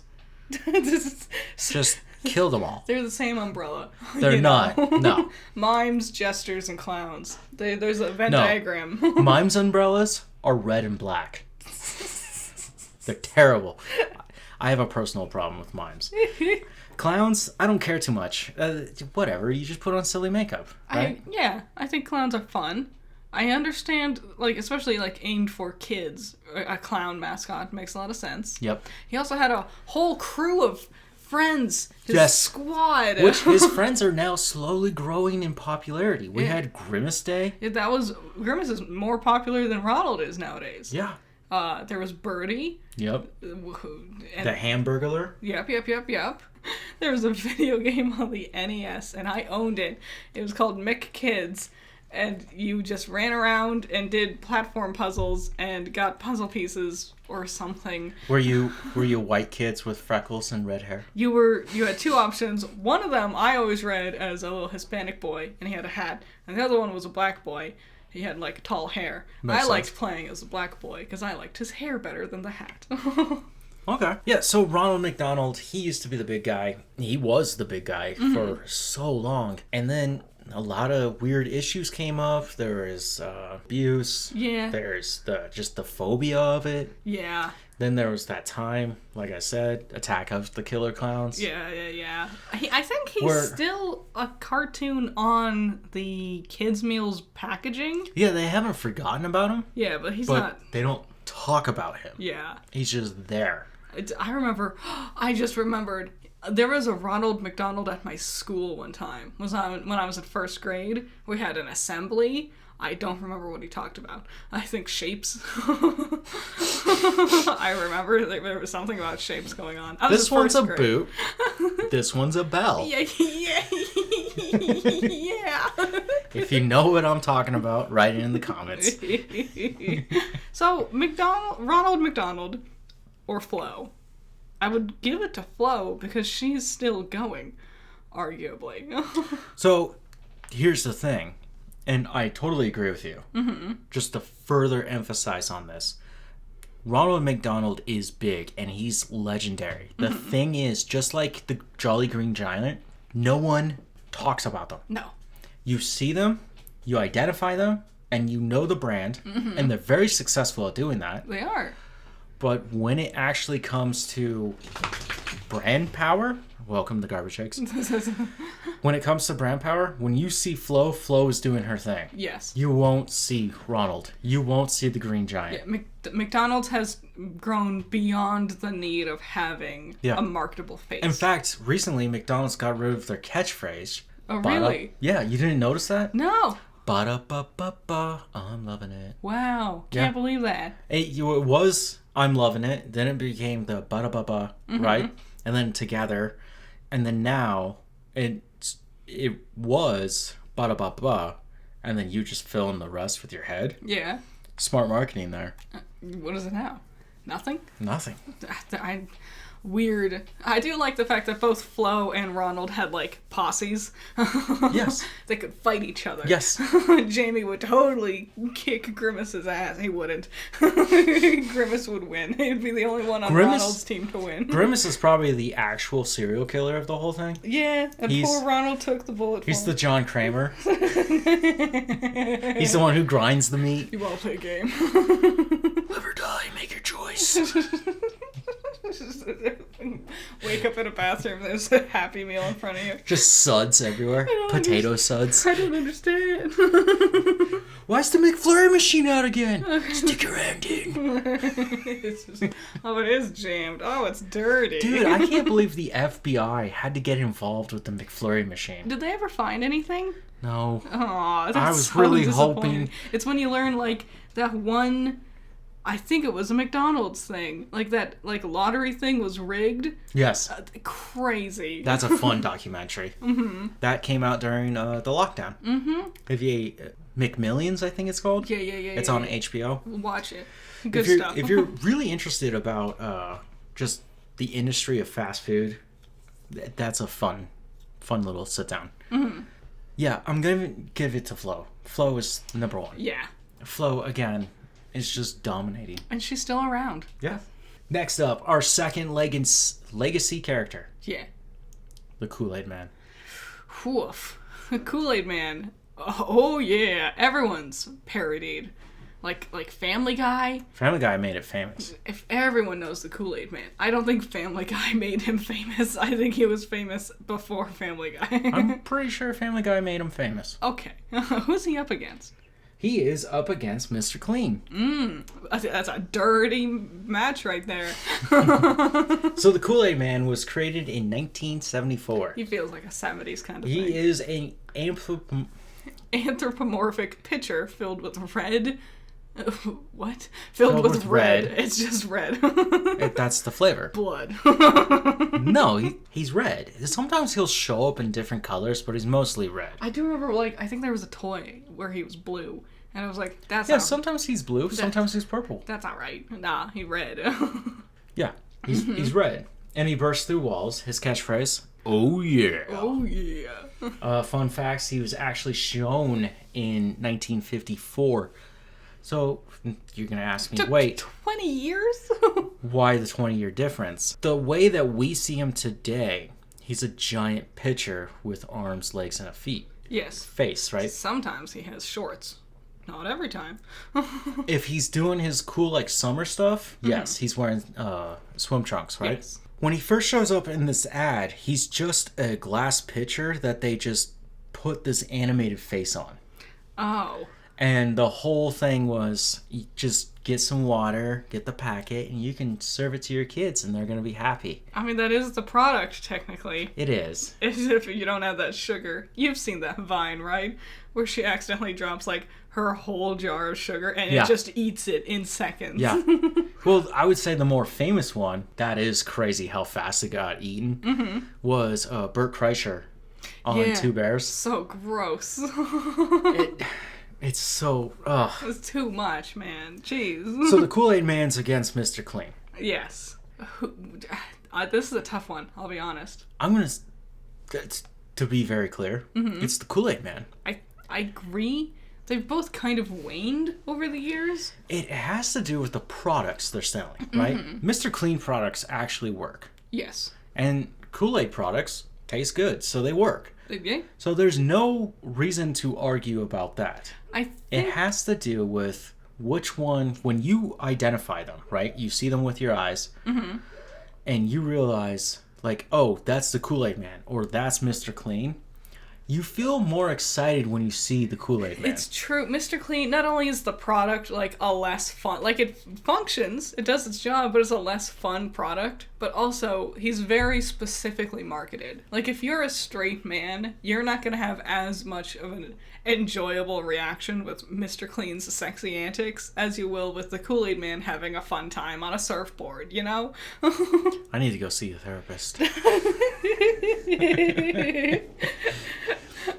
Just kill them all. They're the same umbrella. They're not. No. Mimes, jesters, and clowns. There's a Venn diagram. Mimes' umbrellas are red and black. They're terrible. I have a personal problem with mimes. Clowns, I don't care too much. Whatever, you just put on silly makeup, right? I think clowns are fun. I understand, like, especially, like, aimed for kids. A clown mascot makes a lot of sense. Yep. He also had a whole crew of friends, his squad. Which his friends are now slowly growing in popularity. We had Grimace Day. Grimace is more popular than Ronald is nowadays. Yeah. There was Birdie. Yep. And the Hamburglar. Yep. There was a video game on the NES, and I owned it. It was called Mick Kids. And you just ran around and did platform puzzles and got puzzle pieces or something. Were you white kids with freckles and red hair? You had 2 options. One of them I always read as a little Hispanic boy, and he had a hat. And the other one was a black boy. He had, like, tall hair. Makes I liked sense. playing as a black boy because I liked his hair better than the hat. Okay. Yeah, so Ronald McDonald, he used to be the big guy. He was the big guy for so long. And then a lot of weird issues came up. There is abuse. Yeah. There's just the phobia of it. Yeah. Then there was that time, like I said, Attack of the Killer Clowns. Yeah. I think he's still a cartoon on the kids' meals packaging. Yeah, they haven't forgotten about him. Yeah, but he's not. They don't talk about him. Yeah. He's just there. I just remembered. There was a Ronald McDonald at my school one time. When I was in first grade. We had an assembly. I don't remember what he talked about. I think shapes. I remember there was something about shapes going on. This one's a boot. This one's a bell. Yeah. If you know what I'm talking about, write it in the comments. So, Ronald McDonald, or Flo. I would give it to Flo because she's still going, arguably. So, here's the thing, and I totally agree with you. Mm-hmm. Just to further emphasize on this, Ronald McDonald is big, and he's legendary. The thing is, just like the Jolly Green Giant, no one talks about them. No. You see them, you identify them, and you know the brand, and they're very successful at doing that. They are. But when it actually comes to brand power, welcome to Garbage Eggs. When it comes to brand power, when you see Flo is doing her thing. Yes. You won't see Ronald. You won't see the Green Giant. Yeah, McDonald's has grown beyond the need of having a marketable face. In fact, recently McDonald's got rid of their catchphrase. Oh, really? Yeah, you didn't notice that? No. Ba-da-ba-ba-ba, I'm loving it. Wow. Can't believe that. It was I'm loving it. Then it became the ba-da-ba-ba, right? And then together. And then now it was ba-da-ba-ba. And then you just fill in the rest with your head. Yeah. Smart marketing there. What is it now? Nothing? Nothing. Weird. I do like the fact that both Flo and Ronald had, like, posses. Yes. They could fight each other. Yes. Jamie would totally kick Grimace's ass. He wouldn't. Grimace would win. He'd be the only one on Ronald's team to win. Grimace is probably the actual serial killer of the whole thing. Yeah, and poor Ronald took the bullet for him. He's the John Kramer. He's the one who grinds the meat. You all play a game. Live or die, make your choice. Wake up in a bathroom, there's a Happy Meal in front of you. Just suds everywhere. Potato suds. I don't understand. Why's the McFlurry machine out again? Stick your hand in. Oh, it is jammed. Oh, it's dirty. Dude, I can't believe the FBI had to get involved with the McFlurry machine. Did they ever find anything? No. Aw, that's I was so really disappointing. hoping. It's when you learn, like, that one... I think it was a McDonald's thing. Like, that, like, lottery thing was rigged. Yes. Crazy. That's a fun documentary. That came out during the lockdown. If you McMillions, I think it's called. Yeah. It's on HBO. Watch it. Good stuff. If you're really interested about just the industry of fast food, that's a fun little sit down. Yeah, I'm gonna give it to Flo. Flo is number one. Yeah. Flo, again, is just dominating. And she's still around. Yeah. Next up, our second legacy character. Yeah. The KoolAid Man. Woof. KoolAid Man. Oh, yeah. Everyone's parodied. Like Family Guy. Family Guy made it famous. If everyone knows the KoolAid Man. I don't think Family Guy made him famous. I think he was famous before Family Guy. I'm pretty sure Family Guy made him famous. Okay. Who's he up against? He is up against Mr. Clean. That's a dirty match right there. So the KoolAid Man was created in 1974. He feels like a 70s kind of thing. He is an anthropomorphic pitcher filled with red. What? Filled with red. It's just red. That's the flavor. Blood. No, he's red. Sometimes he'll show up in different colors, but he's mostly red. I do remember, like, I think there was a toy where he was blue. And I was like, sometimes he's blue, sometimes he's purple. That's not right. Nah, he's red. Yeah, he's red. And he bursts through walls. His catchphrase, oh yeah. Oh yeah. Fun facts, he was actually shown in 1954. So you're going to ask me, Took wait, 20 years? why the 20-year difference? The way that we see him today, he's a giant pitcher with arms, legs, and a Yes. face, right? Sometimes he has shorts. Not every time. If he's doing his cool, like, summer stuff, yes, he's wearing swim trunks, right? Yes. When he first shows up in this ad, he's just a glass pitcher that they just put this animated face on. Oh. And the whole thing was, you just get some water, get the packet, and you can serve it to your kids, and they're going to be happy. I mean, that is the product, technically. It is. As if you don't have that sugar. You've seen that Vine, right? Where she accidentally drops, like, her whole jar of sugar, and Yeah. it just eats it in seconds. Yeah. Well, I would say the more famous one, that is crazy how fast it got eaten, was Bert Kreischer on Two Bears. So gross. It's so... ugh. It's too much, man. Jeez. So the KoolAid Man's against Mr. Clean. Yes. This is a tough one, I'll be honest. I'm going to be very clear, it's the KoolAid Man. I agree. They've both kind of waned over the years. It has to do with the products they're selling, right? Mr. Clean products actually work. Yes. And KoolAid products taste good, so they work. Yeah. So there's no reason to argue about that. I think... It has to do with which one, when you identify them, right? You see them with your eyes, and you realize, like, oh, that's the KoolAid Man, or that's Mr. Clean. You feel more excited when you see the KoolAid Man. It's true. Mr. Clean, not only is the product, like, a less fun... Like, it functions, it does its job, but it's a less fun product. But also, he's very specifically marketed. Like, if you're a straight man, you're not going to have as much of an enjoyable reaction with Mr. Clean's sexy antics as you will with the KoolAid Man having a fun time on a surfboard, you know? I need to go see a therapist.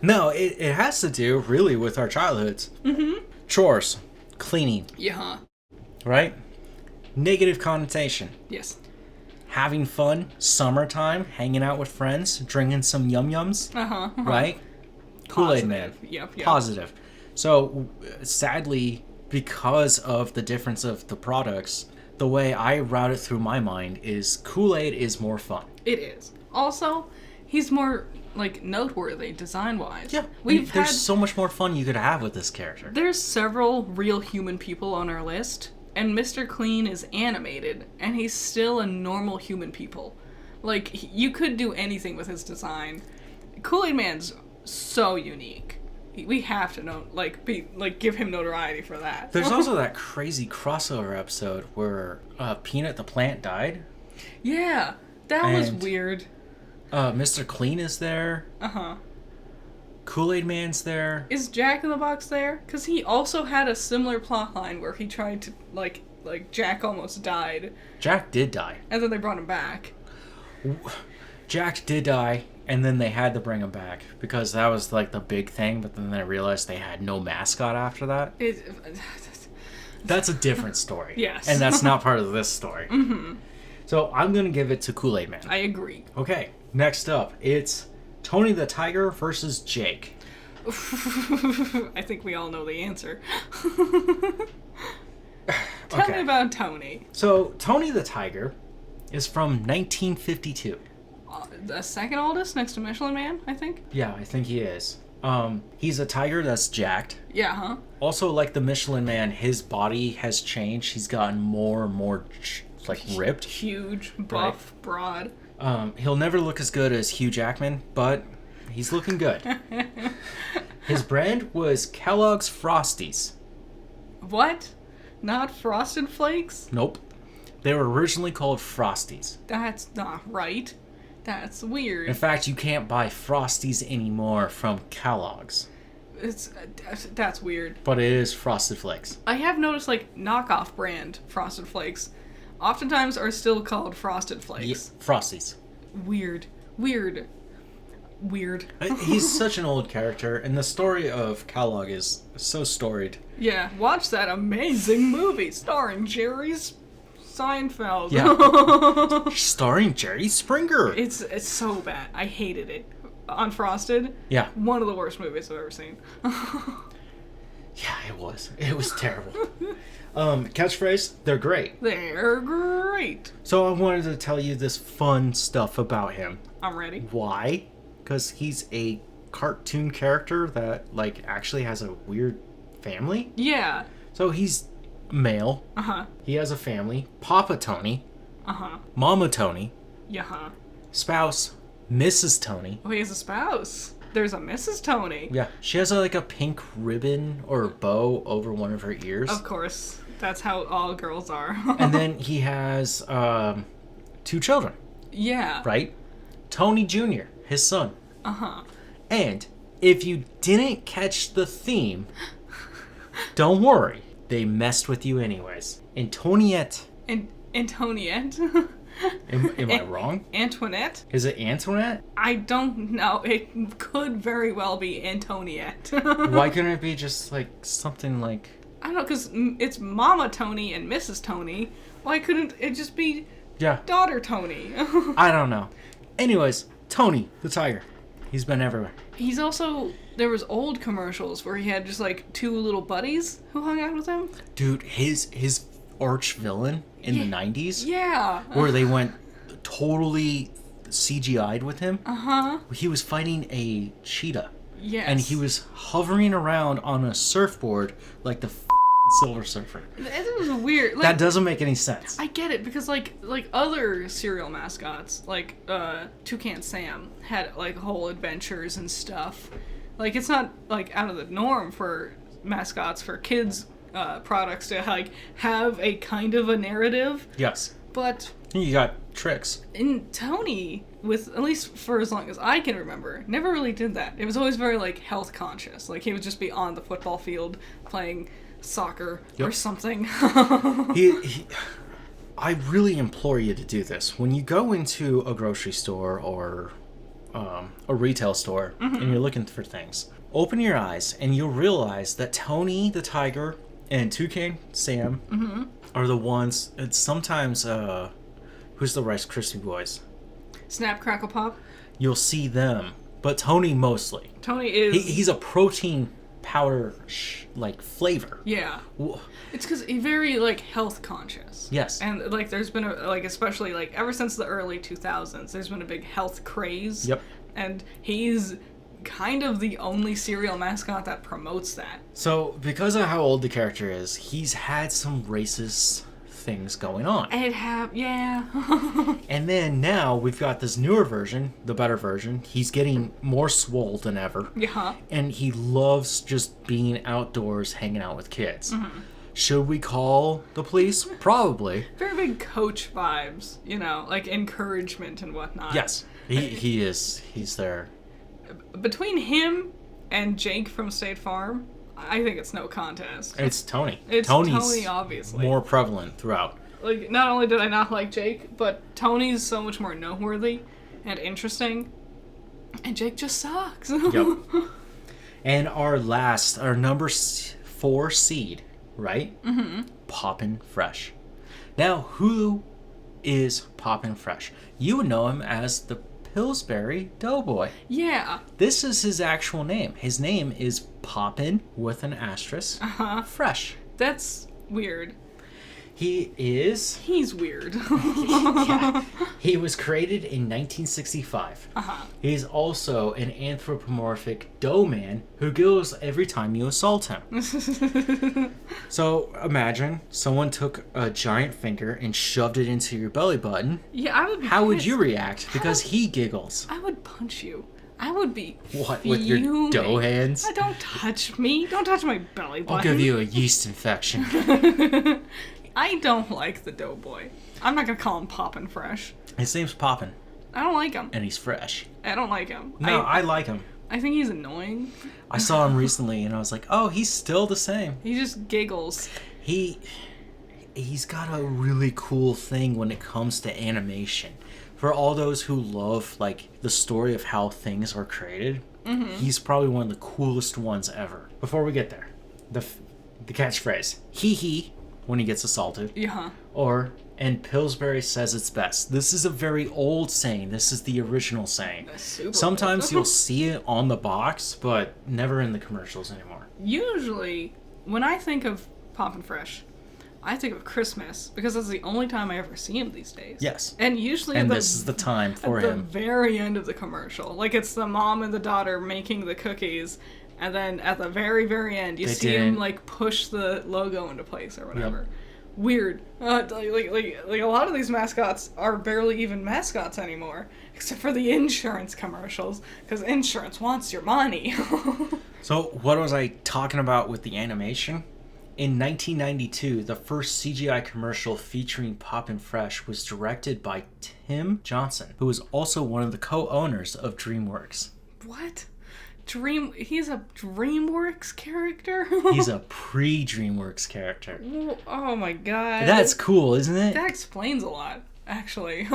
No, it has to do, really, with our childhoods. Chores. Cleaning. Yeah. Right? Negative connotation. Yes. Having fun, summertime, hanging out with friends, drinking some yum-yums. Right? KoolAid Man. Yep. Positive. So, sadly, because of the difference of the products, the way I route it through my mind is KoolAid is more fun. It is. Also, he's more, like, noteworthy design-wise. Yeah, there's so much more fun you could have with this character. There's several real human people on our list, and Mr. Clean is animated, and he's still a normal human people. Like, you could do anything with his design. KoolAid Man's so unique. We have to give him notoriety for that. There's also that crazy crossover episode where Peanut the plant died. Yeah, that was weird. Mr. Clean is there. KoolAid Man's there. Is Jack in the Box there? Because he also had a similar plotline where he tried to, like Jack almost died. Jack did die. And then they brought him back. Jack did die, and then they had to bring him back because that was, like, the big thing, but then they realized they had no mascot after that. That's a different story. Yes. And that's not part of this story. So I'm going to give it to KoolAid Man. I agree. Okay, next up, it's Tony the Tiger versus Jake. I think we all know the answer. Tell me about Tony. So, Tony the Tiger is from 1952. The second oldest, next to Michelin Man, I think? Yeah, I think he is. He's a tiger that's jacked. Yeah, huh? Also, like the Michelin Man, his body has changed. He's gotten more and more, ripped. Huge, buff, broad. He'll never look as good as Hugh Jackman, but he's looking good. His brand was Kellogg's Frosties. What? Not Frosted Flakes? Nope. They were originally called Frosties. That's not right. That's weird. In fact, you can't buy Frosties anymore from Kellogg's. That's weird. But it is Frosted Flakes. I have noticed, knockoff brand Frosted Flakes oftentimes are still called Frosted Flakes. Yeah, Frosties. Weird. He's such an old character, and the story of Kellogg is so storied. Yeah, watch that amazing movie starring Jerry Seinfeld. Yeah. Starring Jerry Springer. It's so bad. I hated it. On Frosted? Yeah. One of the worst movies I've ever seen. Yeah, It was terrible. Catchphrase, they're great. They're great. So I wanted to tell you this fun stuff about him. I'm ready. Why? Because he's a cartoon character that, like, actually has a weird family. Yeah. So he's male. Uh-huh. He has a family. Papa Tony. Uh-huh. Mama Tony. Yeah. Spouse, Mrs. Tony. Oh, he has a spouse. There's a Mrs. Tony. Yeah. She has like a pink ribbon or bow over one of her ears. Of course. That's how all girls are. And then he has 2 children. Yeah. Right? Tony Jr., his son. Uh-huh. And if you didn't catch the theme, don't worry. They messed with you anyways. Antoniette. Antoniette? Am I wrong? Antoinette? Is it Antoinette? I don't know. It could very well be Antoniette. Why couldn't it be just like something like... I don't know, because it's Mama Tony and Mrs. Tony. Why couldn't it just be Daughter Tony? I don't know. Anyways, Tony the tiger. He's been everywhere. He's also... There was old commercials where he had just like 2 little buddies who hung out with him. Dude, his arch villain in the 90s. Yeah. Where they went totally CGI'd with him. Uh-huh. He was fighting a cheetah. Yes. And he was hovering around on a surfboard like the Silver Surfer. It was weird. Like, that doesn't make any sense. I get it because like other cereal mascots, like Toucan Sam had like whole adventures and stuff. Like it's not like out of the norm for mascots for kids products to like have a kind of a narrative. Yes. But you got tricks. And Tony, with at least for as long as I can remember, never really did that. It was always very like health conscious. Like he would just be on the football field playing soccer or something. I really implore you to do this. When you go into a grocery store or a retail store and you're looking for things, open your eyes and you'll realize that Tony the tiger and Toucan Sam are the ones. It's sometimes who's the Rice Krispie boys? Snap, Crackle, Pop. You'll see them, but Tony mostly. Tony is he's a protein powder like flavor. Yeah. It's because he's very like health conscious. Yes. And like there's been a like especially like ever since the early 2000s there's been a big health craze. Yep. And he's kind of the only cereal mascot that promotes that. So because of how old the character is, he's had some racist things going on. Yeah. And then now we've got this newer version, the better version. He's getting more swole than ever. Yeah. And he loves just being outdoors, hanging out with kids. Should we call the police? Probably. Very big coach vibes, you know, like encouragement and whatnot. Yes, he is. He's there. Between him and Jake from State Farm, I think it's no contest. It's Tony. Tony's Tony, obviously. More prevalent throughout. Like, not only did I not like Jake, but Tony's so much more noteworthy and interesting, and Jake just sucks. Yep. And our number 4 seed, right? Poppin Fresh. Now, who is Poppin Fresh? You would know him as the Pillsbury Doughboy. Yeah. This is his actual name. His name is Poppin with an asterisk. Fresh. That's weird. He's weird. Yeah. He was created in 1965. He's also an anthropomorphic dough man who giggles every time you assault him. So imagine someone took a giant finger and shoved it into your belly button. Yeah, I would be How pissed. would you react? Because he giggles. I would punch you. I would be What, fuming. with your dough hands? Don't touch me. Don't touch my belly button. I'll give you a yeast infection. I don't like the Doughboy. I'm not gonna call him Poppin Fresh. His name's Poppin. I don't like him. And he's fresh. I don't like him. No, I like him. I think he's annoying. I saw him recently and I was like, oh, he's still the same. He just giggles. He's got a really cool thing when it comes to animation. For all those who love like the story of how things are created, he's probably one of the coolest ones ever. Before we get there, the catchphrase, hee when he gets assaulted. Yeah. And Pillsbury says it's best. This is a very old saying. This is the original saying. Sometimes you'll see it on the box, but never in the commercials anymore. Usually, when I think of Poppin Fresh, I think of Christmas because that's the only time I ever see him these days. Yes. And usually this is the time for him. At the very end of the commercial. Like, it's the mom and the daughter making the cookies, and then at the very, very end, you see him, like, push the logo into place or whatever. Yep. Weird. Like a lot of these mascots are barely even mascots anymore, except for the insurance commercials, because insurance wants your money. So, what was I talking about with the animation? In 1992, the first CGI commercial featuring Poppin Fresh was directed by Tim Johnson, who was also one of the co-owners of DreamWorks. What? He's a DreamWorks character? He's a pre-DreamWorks character. Oh my god. That's cool, isn't it? That explains a lot, actually.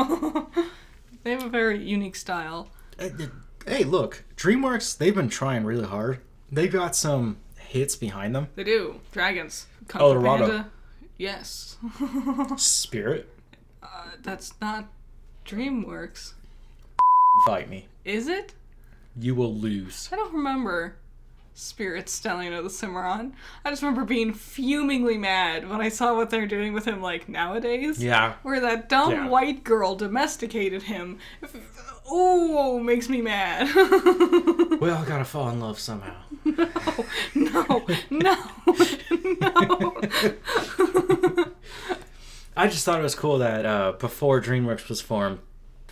They have a very unique style. Hey, look, DreamWorks, they've been trying really hard. They got some hits behind them. They do. Dragons. Kung El Fu Dorado. Panda. Yes. Spirit. That's not DreamWorks. Fight me. Is it? You will lose. I don't remember Spirit Stellino the Cimarron. I just remember being fumingly mad when I saw what they're doing with him, like, nowadays. Yeah. Where that dumb white girl domesticated him. Oh, makes me mad. We all gotta fall in love somehow. No. I just thought it was cool that before DreamWorks was formed,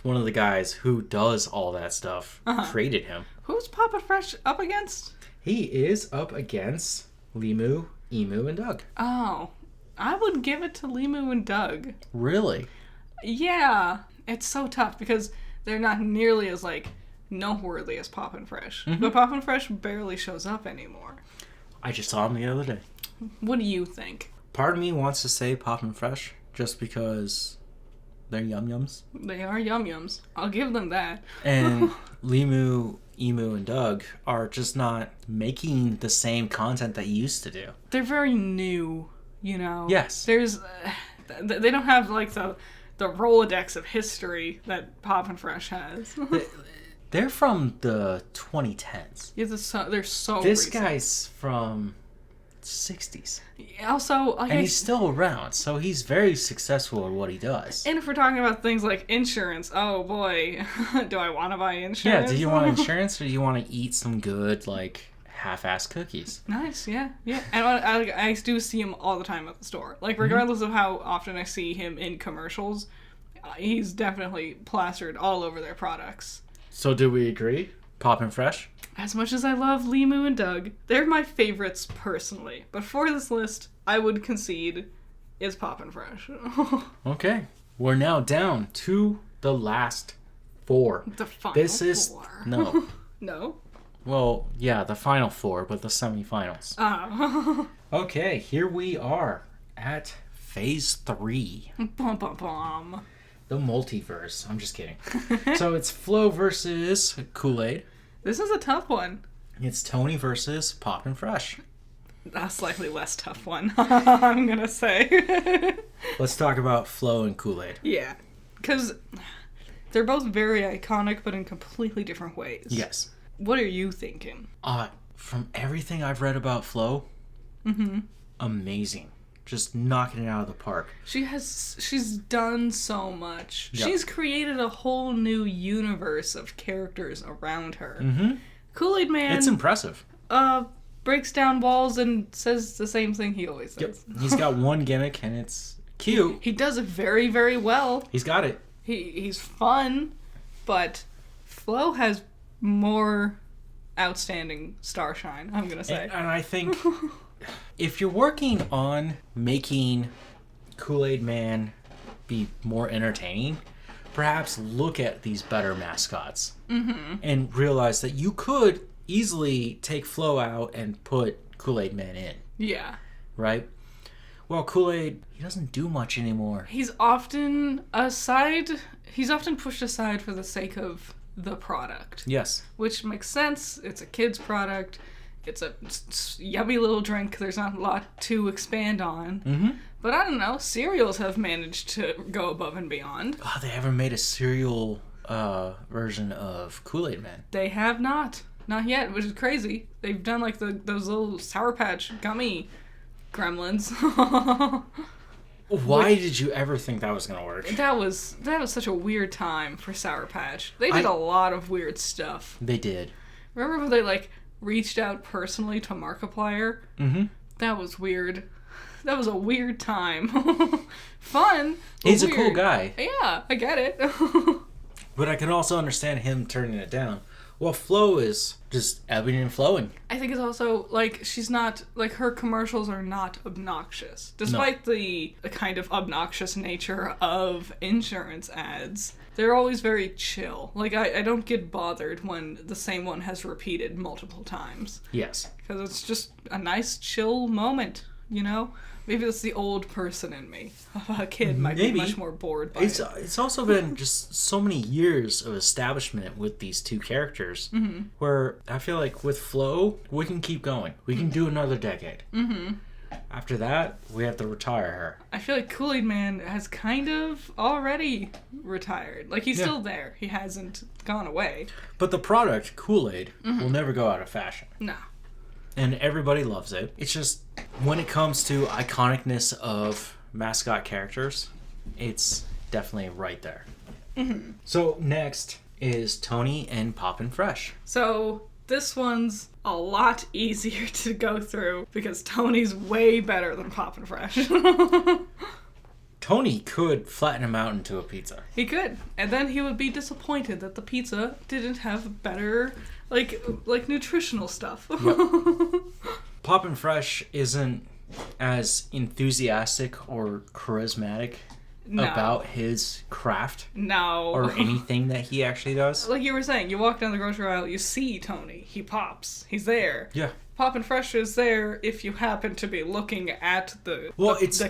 one of the guys who does all that stuff created him. Who's Poppin Fresh up against? He is up against Limu, Emu, and Doug. Oh, I would give it to Limu and Doug. Really? Yeah. It's so tough because they're not nearly as, like, noteworthy as Poppin Fresh. Mm-hmm. But Poppin Fresh barely shows up anymore. I just saw him the other day. What do you think? Part of me wants to say Poppin Fresh just because they're yum-yums. They are yum-yums. I'll give them that. And Limu, Emu, and Doug are just not making the same content that you used to do. They're very new, you know? Yes. They don't have, like, the Rolodex of history that Poppin Fresh has. They're from the 2010s. Yeah, they're so This recent. guy's from 60s. Also, and he's still around, so he's very successful at what he does. And if we're talking about things like insurance, oh boy, do I want to buy insurance? Yeah, do you want insurance or do you want to eat some good, like, half-assed cookies? Nice, yeah. And I do see him all the time at the store. Like, regardless of how often I see him in commercials, he's definitely plastered all over their products. So do we agree? Poppin Fresh? As much as I love Limu and Doug, they're my favorites personally. But for this list, I would concede is Poppin Fresh. Okay. We're now down to the last four. The final four. No. No? Well, yeah, the final four, but the semifinals. Oh. Okay, here we are at phase 3. Bum, bum, bum. The multiverse. I'm just kidding. So it's Flo versus KoolAid. This is a tough one. It's Tony versus Poppin Fresh. A slightly less tough one, I'm gonna say. Let's talk about Flo and KoolAid. Yeah, because they're both very iconic, but in completely different ways. Yes. What are you thinking? From everything I've read about Flo, amazing. Just knocking it out of the park. She's done so much. Yep. She's created a whole new universe of characters around her. Mm-hmm. KoolAid Man. It's impressive. Breaks down walls and says the same thing he always says. Yep. He's got one gimmick and it's cute. He does it very, very well. He's got it. He's fun, but Flo has more outstanding starshine, I'm gonna say. And I think if you're working on making KoolAid Man be more entertaining, perhaps look at these better mascots and realize that you could easily take Flo out and put KoolAid Man in. Yeah. Right? Well, KoolAid, he doesn't do much anymore. He's often pushed aside for the sake of the product. Yes. Which makes sense. It's a kid's product. It's a yummy little drink. There's not a lot to expand on. Mm-hmm. But I don't know. Cereals have managed to go above and beyond. Oh, they haven't made a cereal version of KoolAid Man. They have not. Not yet, which is crazy. They've done like those little Sour Patch gummy Gremlins. Why did you ever think that was gonna work? That was such a weird time for Sour Patch. They did a lot of weird stuff. They did. Remember when they like reached out personally to Markiplier? Mm-hmm. That was weird. That was a weird time. Fun. He's weird. a cool guy. Yeah, I get it. But I can also understand him turning it down. Well, Flo is just ebbing and flowing. I think it's also, like, she's not, like, her commercials are not obnoxious. Despite the kind of obnoxious nature of insurance ads, they're always very chill. Like, I don't get bothered when the same one has repeated multiple times. Yes. Because it's just a nice, chill moment, you know? Maybe that's the old person in me. A kid might be much more bored by it. It's also been just so many years of establishment with these two characters, where I feel like with Flo, we can keep going. We can do another decade. Mm-hmm. After that, we have to retire her. I feel like KoolAid Man has kind of already retired. Like, he's still there. He hasn't gone away. But the product, KoolAid, will never go out of fashion. No. And everybody loves it. It's just, when it comes to iconicness of mascot characters, it's definitely right there. Mm-hmm. So next is Tony and Poppin Fresh. So this one's a lot easier to go through because Tony's way better than Poppin Fresh. Tony could flatten him out into a pizza. He could. And then he would be disappointed that the pizza didn't have better, like nutritional stuff. Yep. Poppin Fresh isn't as enthusiastic or charismatic about his craft. No. Or anything that he actually does. Like you were saying, you walk down the grocery aisle, you see Tony. He pops. He's there. Yeah. Poppin Fresh is there if you happen to be looking at the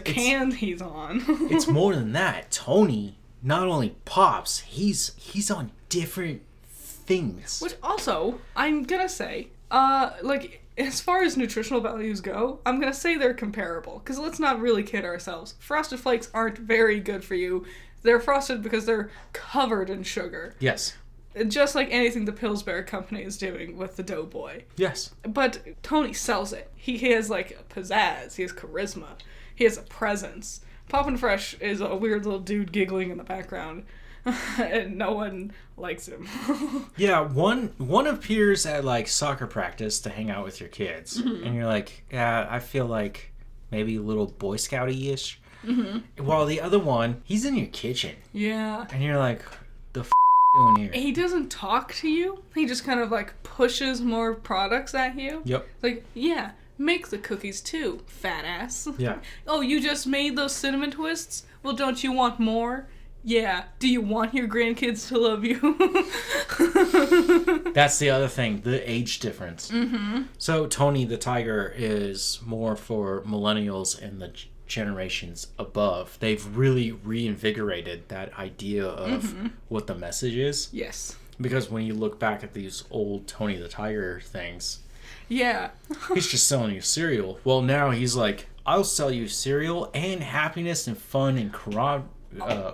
can he's on. It's more than that. Tony not only pops, he's on different things. Which also, I'm gonna say, like, as far as nutritional values go, I'm gonna say they're comparable. Because let's not really kid ourselves. Frosted Flakes aren't very good for you. They're frosted because they're covered in sugar. Yes. Just like anything the Pillsbury Company is doing with the Doughboy. Yes. But Tony sells it. He has, like, pizzazz. He has charisma. He has a presence. Poppin Fresh is a weird little dude giggling in the background. And no one likes him. Yeah, one appears at, like, soccer practice to hang out with your kids. Mm-hmm. And you're like, yeah, I feel like maybe a little Boy Scouty-ish. Mm-hmm. While the other one, he's in your kitchen. Yeah. And you're like, the doing here? He doesn't talk to you. He just kind of, like, pushes more products at you. Yep. Like, yeah, make the cookies too, fat ass. Yeah. Oh, you just made those cinnamon twists? Well, don't you want more? Yeah. Do you want your grandkids to love you? That's the other thing, the age difference. Mm-hmm. So Tony the Tiger is more for millennials and the generations above. They've really reinvigorated that idea of what the message is. Yes. Because when you look back at these old Tony the Tiger things, yeah, he's just selling you cereal. Well, now he's like, I'll sell you cereal and happiness and fun and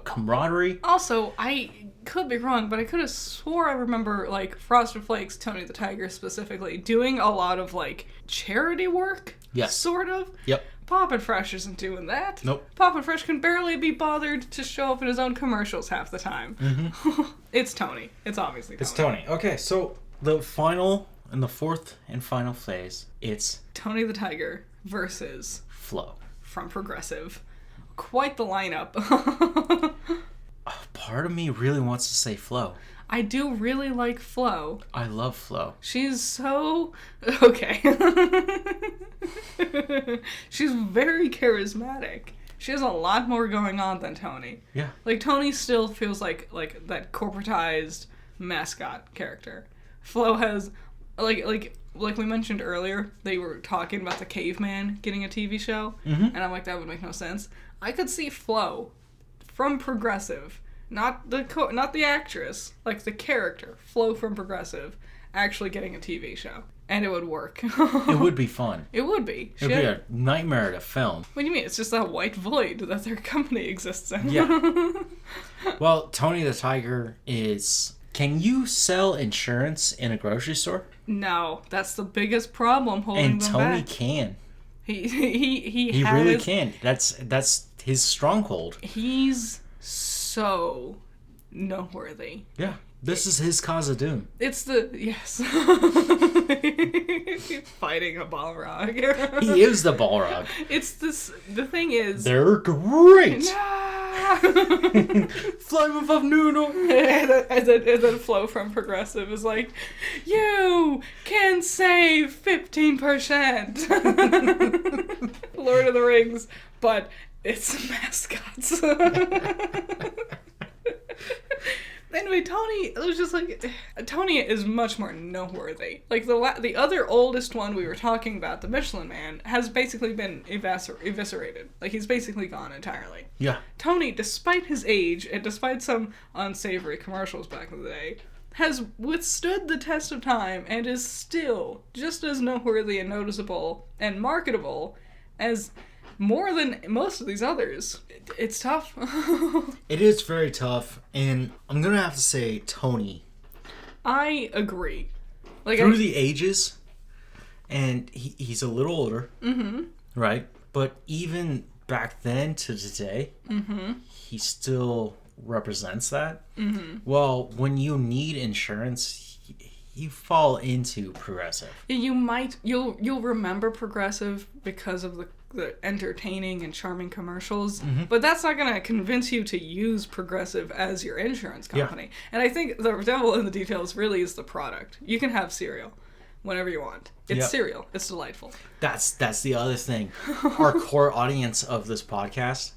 camaraderie. Also, I could be wrong, but I could have swore I remember, like, Frosted Flakes, Tony the Tiger specifically, doing a lot of, like, charity work. Yes. Sort of. Yep. Poppin Fresh isn't doing that. Nope. Poppin Fresh can barely be bothered to show up in his own commercials half the time. Mm-hmm. It's Tony. It's obviously Tony. It's Tony. Okay, so the final and the fourth and final phase, it's Tony the Tiger versus Flo from Progressive. Quite the lineup. Part of me really wants to say Flo. I do really like Flo. I love Flo. She's so... Okay. She's very charismatic. She has a lot more going on than Tony. Yeah. Like, Tony still feels like that corporatized mascot character. Flo has... Like we mentioned earlier, they were talking about the caveman getting a TV show. Mm-hmm. And I'm like, that would make no sense. I could see Flo from Progressive... Not the actress, like the character, Flo from Progressive, actually getting a TV show. And it would work. It would be fun. It would be. It would be a nightmare to film. What do you mean? It's just that white void that their company exists in. Yeah. Well, Tony the Tiger is... Can you sell insurance in a grocery store? No. That's the biggest problem holding them back. And Tony can. He He really can. That's his stronghold. He's so noteworthy. Yeah. This is his cause of doom. It's yes. Fighting a Balrog. He is the Balrog. It's this. The thing is, they're great. Nah! Fly above noodle. and then Flo from Progressive is like, you can save 15%. Lord of the Rings, but it's Mascots. Anyway, Tony, it was just like, Tony is much more noteworthy. Like, the other oldest one we were talking about, the Michelin Man, has basically been eviscerated. Like, he's basically gone entirely. Yeah. Tony, despite his age, and despite some unsavory commercials back in the day, has withstood the test of time and is still just as noteworthy and noticeable and marketable as more than most of these others. It's tough. It is very tough, and I'm gonna have to say Tony. I agree. Like Through the ages, and he's a little older, right? But even back then to today, he still represents that. Well, when you need insurance, you fall into Progressive. You'll remember Progressive because of the entertaining and charming commercials, but that's not going to convince you to use Progressive as your insurance company. Yeah. And I think the devil in the details really is the product. You can have cereal whenever you want. It's cereal. It's delightful. That's the other thing. Our core audience of this podcast,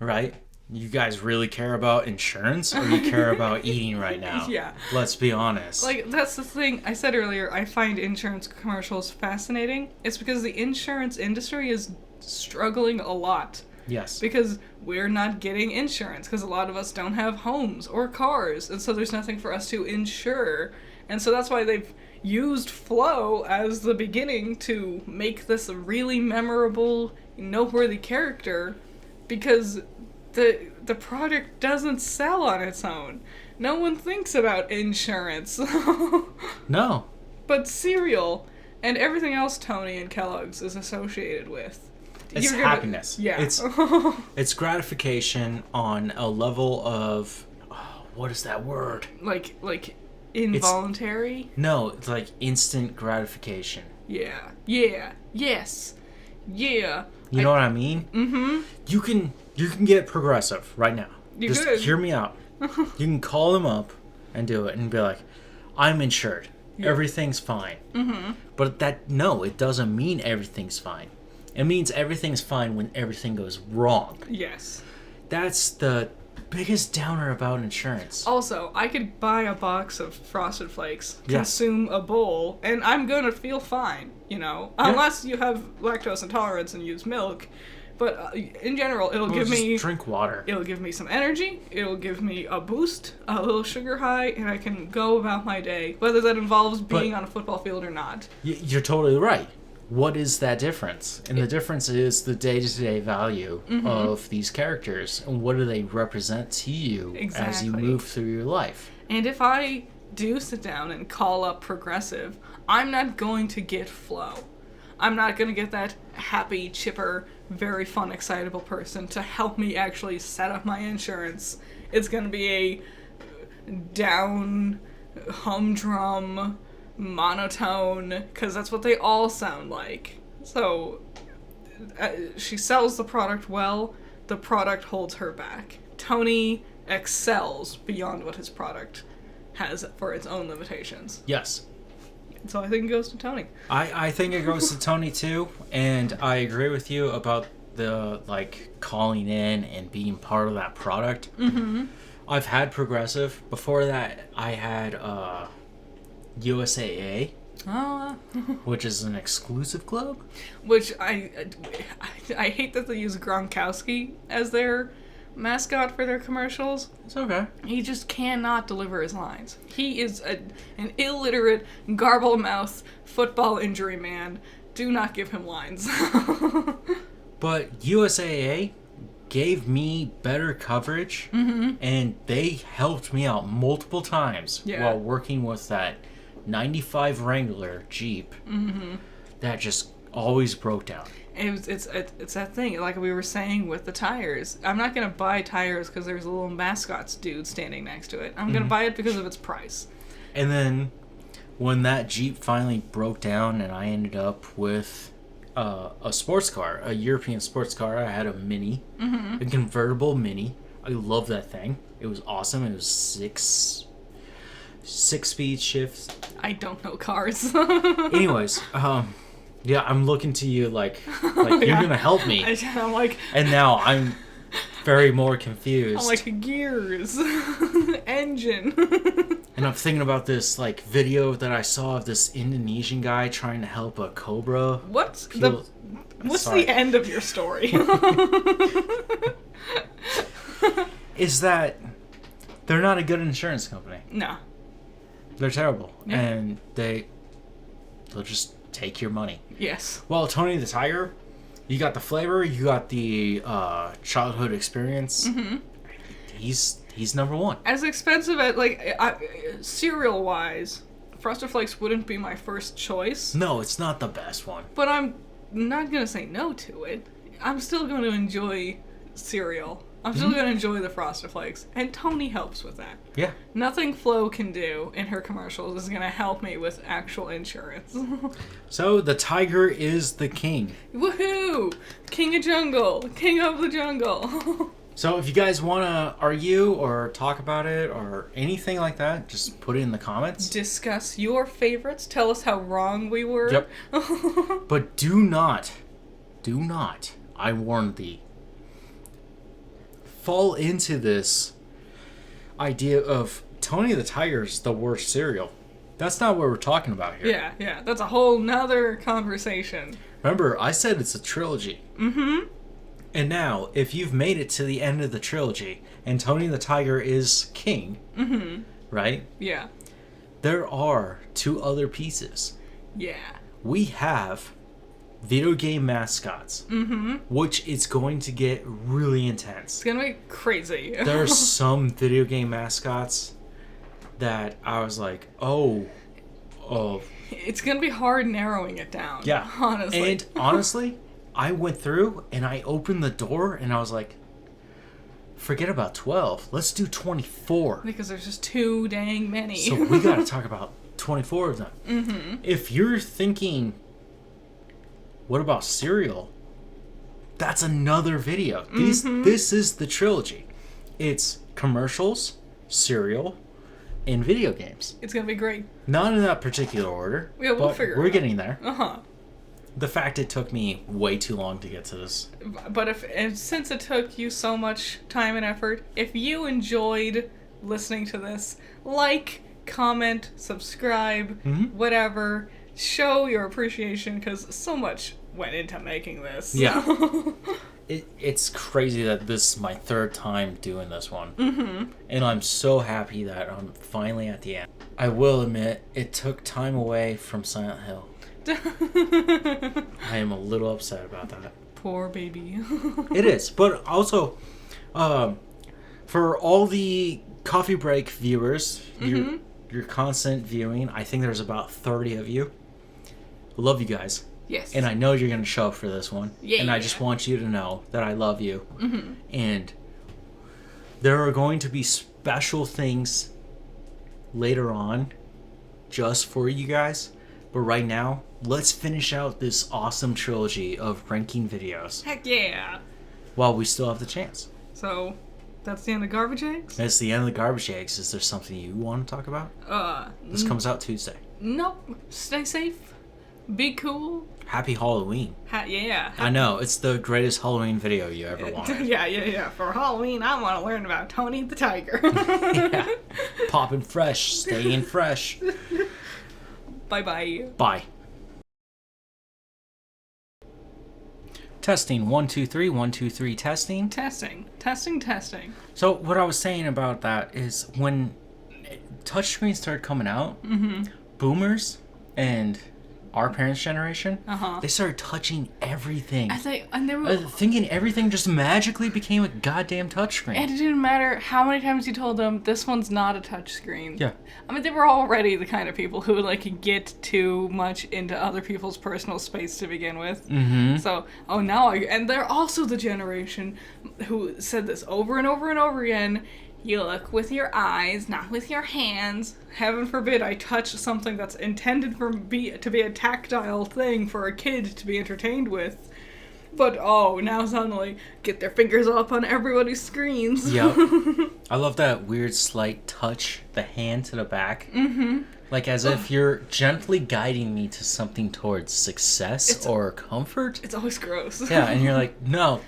right? You guys really care about insurance, or you care about eating right now? Yeah. Let's be honest. Like, that's the thing. I said earlier, I find insurance commercials fascinating. It's because the insurance industry is struggling a lot. Yes. Because we're not getting insurance, because a lot of us don't have homes or cars, and so there's nothing for us to insure. And so that's why they've used Flo as the beginning to make this a really memorable, noteworthy character, because the product doesn't sell on its own. No one thinks about insurance. No. But cereal and everything else Tony and Kellogg's is associated with. It's happiness. Yeah. It's gratification on a level of, what is that word? Like involuntary? No, it's like instant gratification. Yeah. Yeah. Yes. Yeah. You know what I mean? Mm-hmm. You can get Progressive right now. Just hear me out. You can call them up and do it and be like, I'm insured. Yeah. Everything's fine. Mm-hmm. But it doesn't mean everything's fine. It means everything's fine when everything goes wrong. Yes. That's the biggest downer about insurance. Also, I could buy a box of Frosted Flakes, consume a bowl, and I'm gonna feel fine, unless you have lactose intolerance and use milk. But in general, it'll give me... drink water. It'll give me some energy, it'll give me a boost, a little sugar high, and I can go about my day, whether that involves being on a football field or not. You're totally right. What is that difference? And the difference is the day-to-day value of these characters, and what do they represent to you as you move through your life. And if I do sit down and call up Progressive, I'm not going to get Flo. I'm not going to get that happy, chipper, very fun, excitable person to help me actually set up my insurance. It's going to be a down, humdrum, monotone, because that's what they all sound like. So, she sells the product well, the product holds her back. Tony excels beyond what his product has for its own limitations. Yes. So I think it goes to Tony. I think it goes to Tony too, and I agree with you about the calling in and being part of that product. Mm-hmm. I've had Progressive. Before that, I had USAA, which is an exclusive club. Which I hate that they use Gronkowski as their mascot for their commercials. It's okay. He just cannot deliver his lines. He is an illiterate, garble-mouthed football injury man. Do not give him lines. But USAA gave me better coverage, and they helped me out multiple times while working with that 95 Wrangler Jeep that just always broke down. It's that thing, like we were saying with the tires. I'm not going to buy tires because there's a little Mascots dude standing next to it. I'm going to buy it because of its price. And then when that Jeep finally broke down and I ended up with a sports car, a European sports car, I had a Mini, a convertible Mini. I love that thing. It was awesome. It was six speed shifts. I don't know cars. Anyways, yeah, I'm looking to you like you're gonna help me. I'm like, and now I'm very more confused. I'm like gears, engine. And I'm thinking about this like video that I saw of this Indonesian guy trying to help a cobra. What's the end of your story? Is that they're not a good insurance company. No. They're terrible. Yeah. And they'll just take your money. Yes. Well, Tony the Tiger, you got the flavor, you got the childhood experience. He's number one. As expensive as cereal wise, Frosted Flakes wouldn't be my first choice. No, it's not the best one. But I'm not gonna say no to it. I'm still going to enjoy cereal. I'm still going to enjoy the Frosted Flakes. And Tony helps with that. Yeah. Nothing Flo can do in her commercials is going to help me with actual insurance. So, the tiger is the king. Woohoo! King of jungle. King of the jungle. So, if you guys want to argue or talk about it or anything like that, just put it in the comments. Discuss your favorites. Tell us how wrong we were. Yep. But do not, I warn thee, fall into this idea of Tony the Tiger's the worst cereal. That's not what we're talking about here. Yeah. That's a whole nother conversation. Remember, I said it's a trilogy. And now, if you've made it to the end of the trilogy and Tony the Tiger is king, right? Yeah. There are two other pieces. Yeah. We have video game mascots, which is going to get really intense. It's gonna be crazy. There's some video game mascots that I was like, oh. It's gonna be hard narrowing it down. Yeah. Honestly. And honestly, I went through and I opened the door and I was like, forget about 12. Let's do 24. Because there's just too dang many. So we gotta talk about 24 of them. If you're thinking, what about cereal? That's another video. This is the trilogy. It's commercials, cereal, and video games. It's gonna be great. Not in that particular order. Yeah, we'll figure it out. We're getting there. Uh-huh. The fact it took me way too long to get to this. But since it took you so much time and effort, if you enjoyed listening to this, like, comment, subscribe, whatever. Show your appreciation because so much went into making this. Yeah. It's crazy that this is my third time doing this one. And I'm so happy that I'm finally at the end. I will admit, it took time away from Silent Hill. I am a little upset about that. Poor baby. It is. But also, for all the coffee break viewers, your constant viewing, I think there's about 30 of you. Love you guys. Yes. And I know you're going to show up for this one. Yeah. And I just want you to know that I love you. And there are going to be special things later on just for you guys. But right now, let's finish out this awesome trilogy of ranking videos. Heck yeah. While we still have the chance. So, that's the end of Garbage Eggs? That's the end of the Garbage Eggs. Is there something you want to talk about? This comes out Tuesday. Nope. Stay safe. Be cool. Happy Halloween. Yeah. I know, it's the greatest Halloween video you ever wanted. Yeah. For Halloween, I want to learn about Tony the Tiger. Yeah. Poppin Fresh. Staying fresh. Bye-bye. Bye. Testing. 1, 2, 3. 1, 2, 3. Testing. Testing. So what I was saying about that is when touchscreens started coming out, boomers and our parents' generation, Uh-huh. they started touching everything. And they were thinking everything just magically became a goddamn touchscreen. and it didn't matter how many times you told them this one's not a touchscreen. Yeah. I mean, they were already the kind of people who like get too much into other people's personal space to begin with. Mm-hmm. So, and they're also the generation who said this over and over and over again. You look with your eyes, not with your hands. Heaven forbid I touch something that's intended to be a tactile thing for a kid to be entertained with. But, now suddenly, get their fingers up on everybody's screens. Yep. I love that weird slight touch, the hand to the back. Mm-hmm. Like as if you're gently guiding me to something towards success or comfort. It's always gross. Yeah, and you're like, no.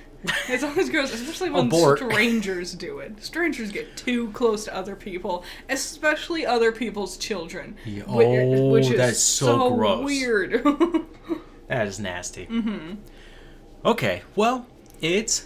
It's always gross, especially when strangers do it. Strangers get too close to other people, especially other people's children. Which is that's so gross. Weird. That is nasty. Mm-hmm. Okay, well, it's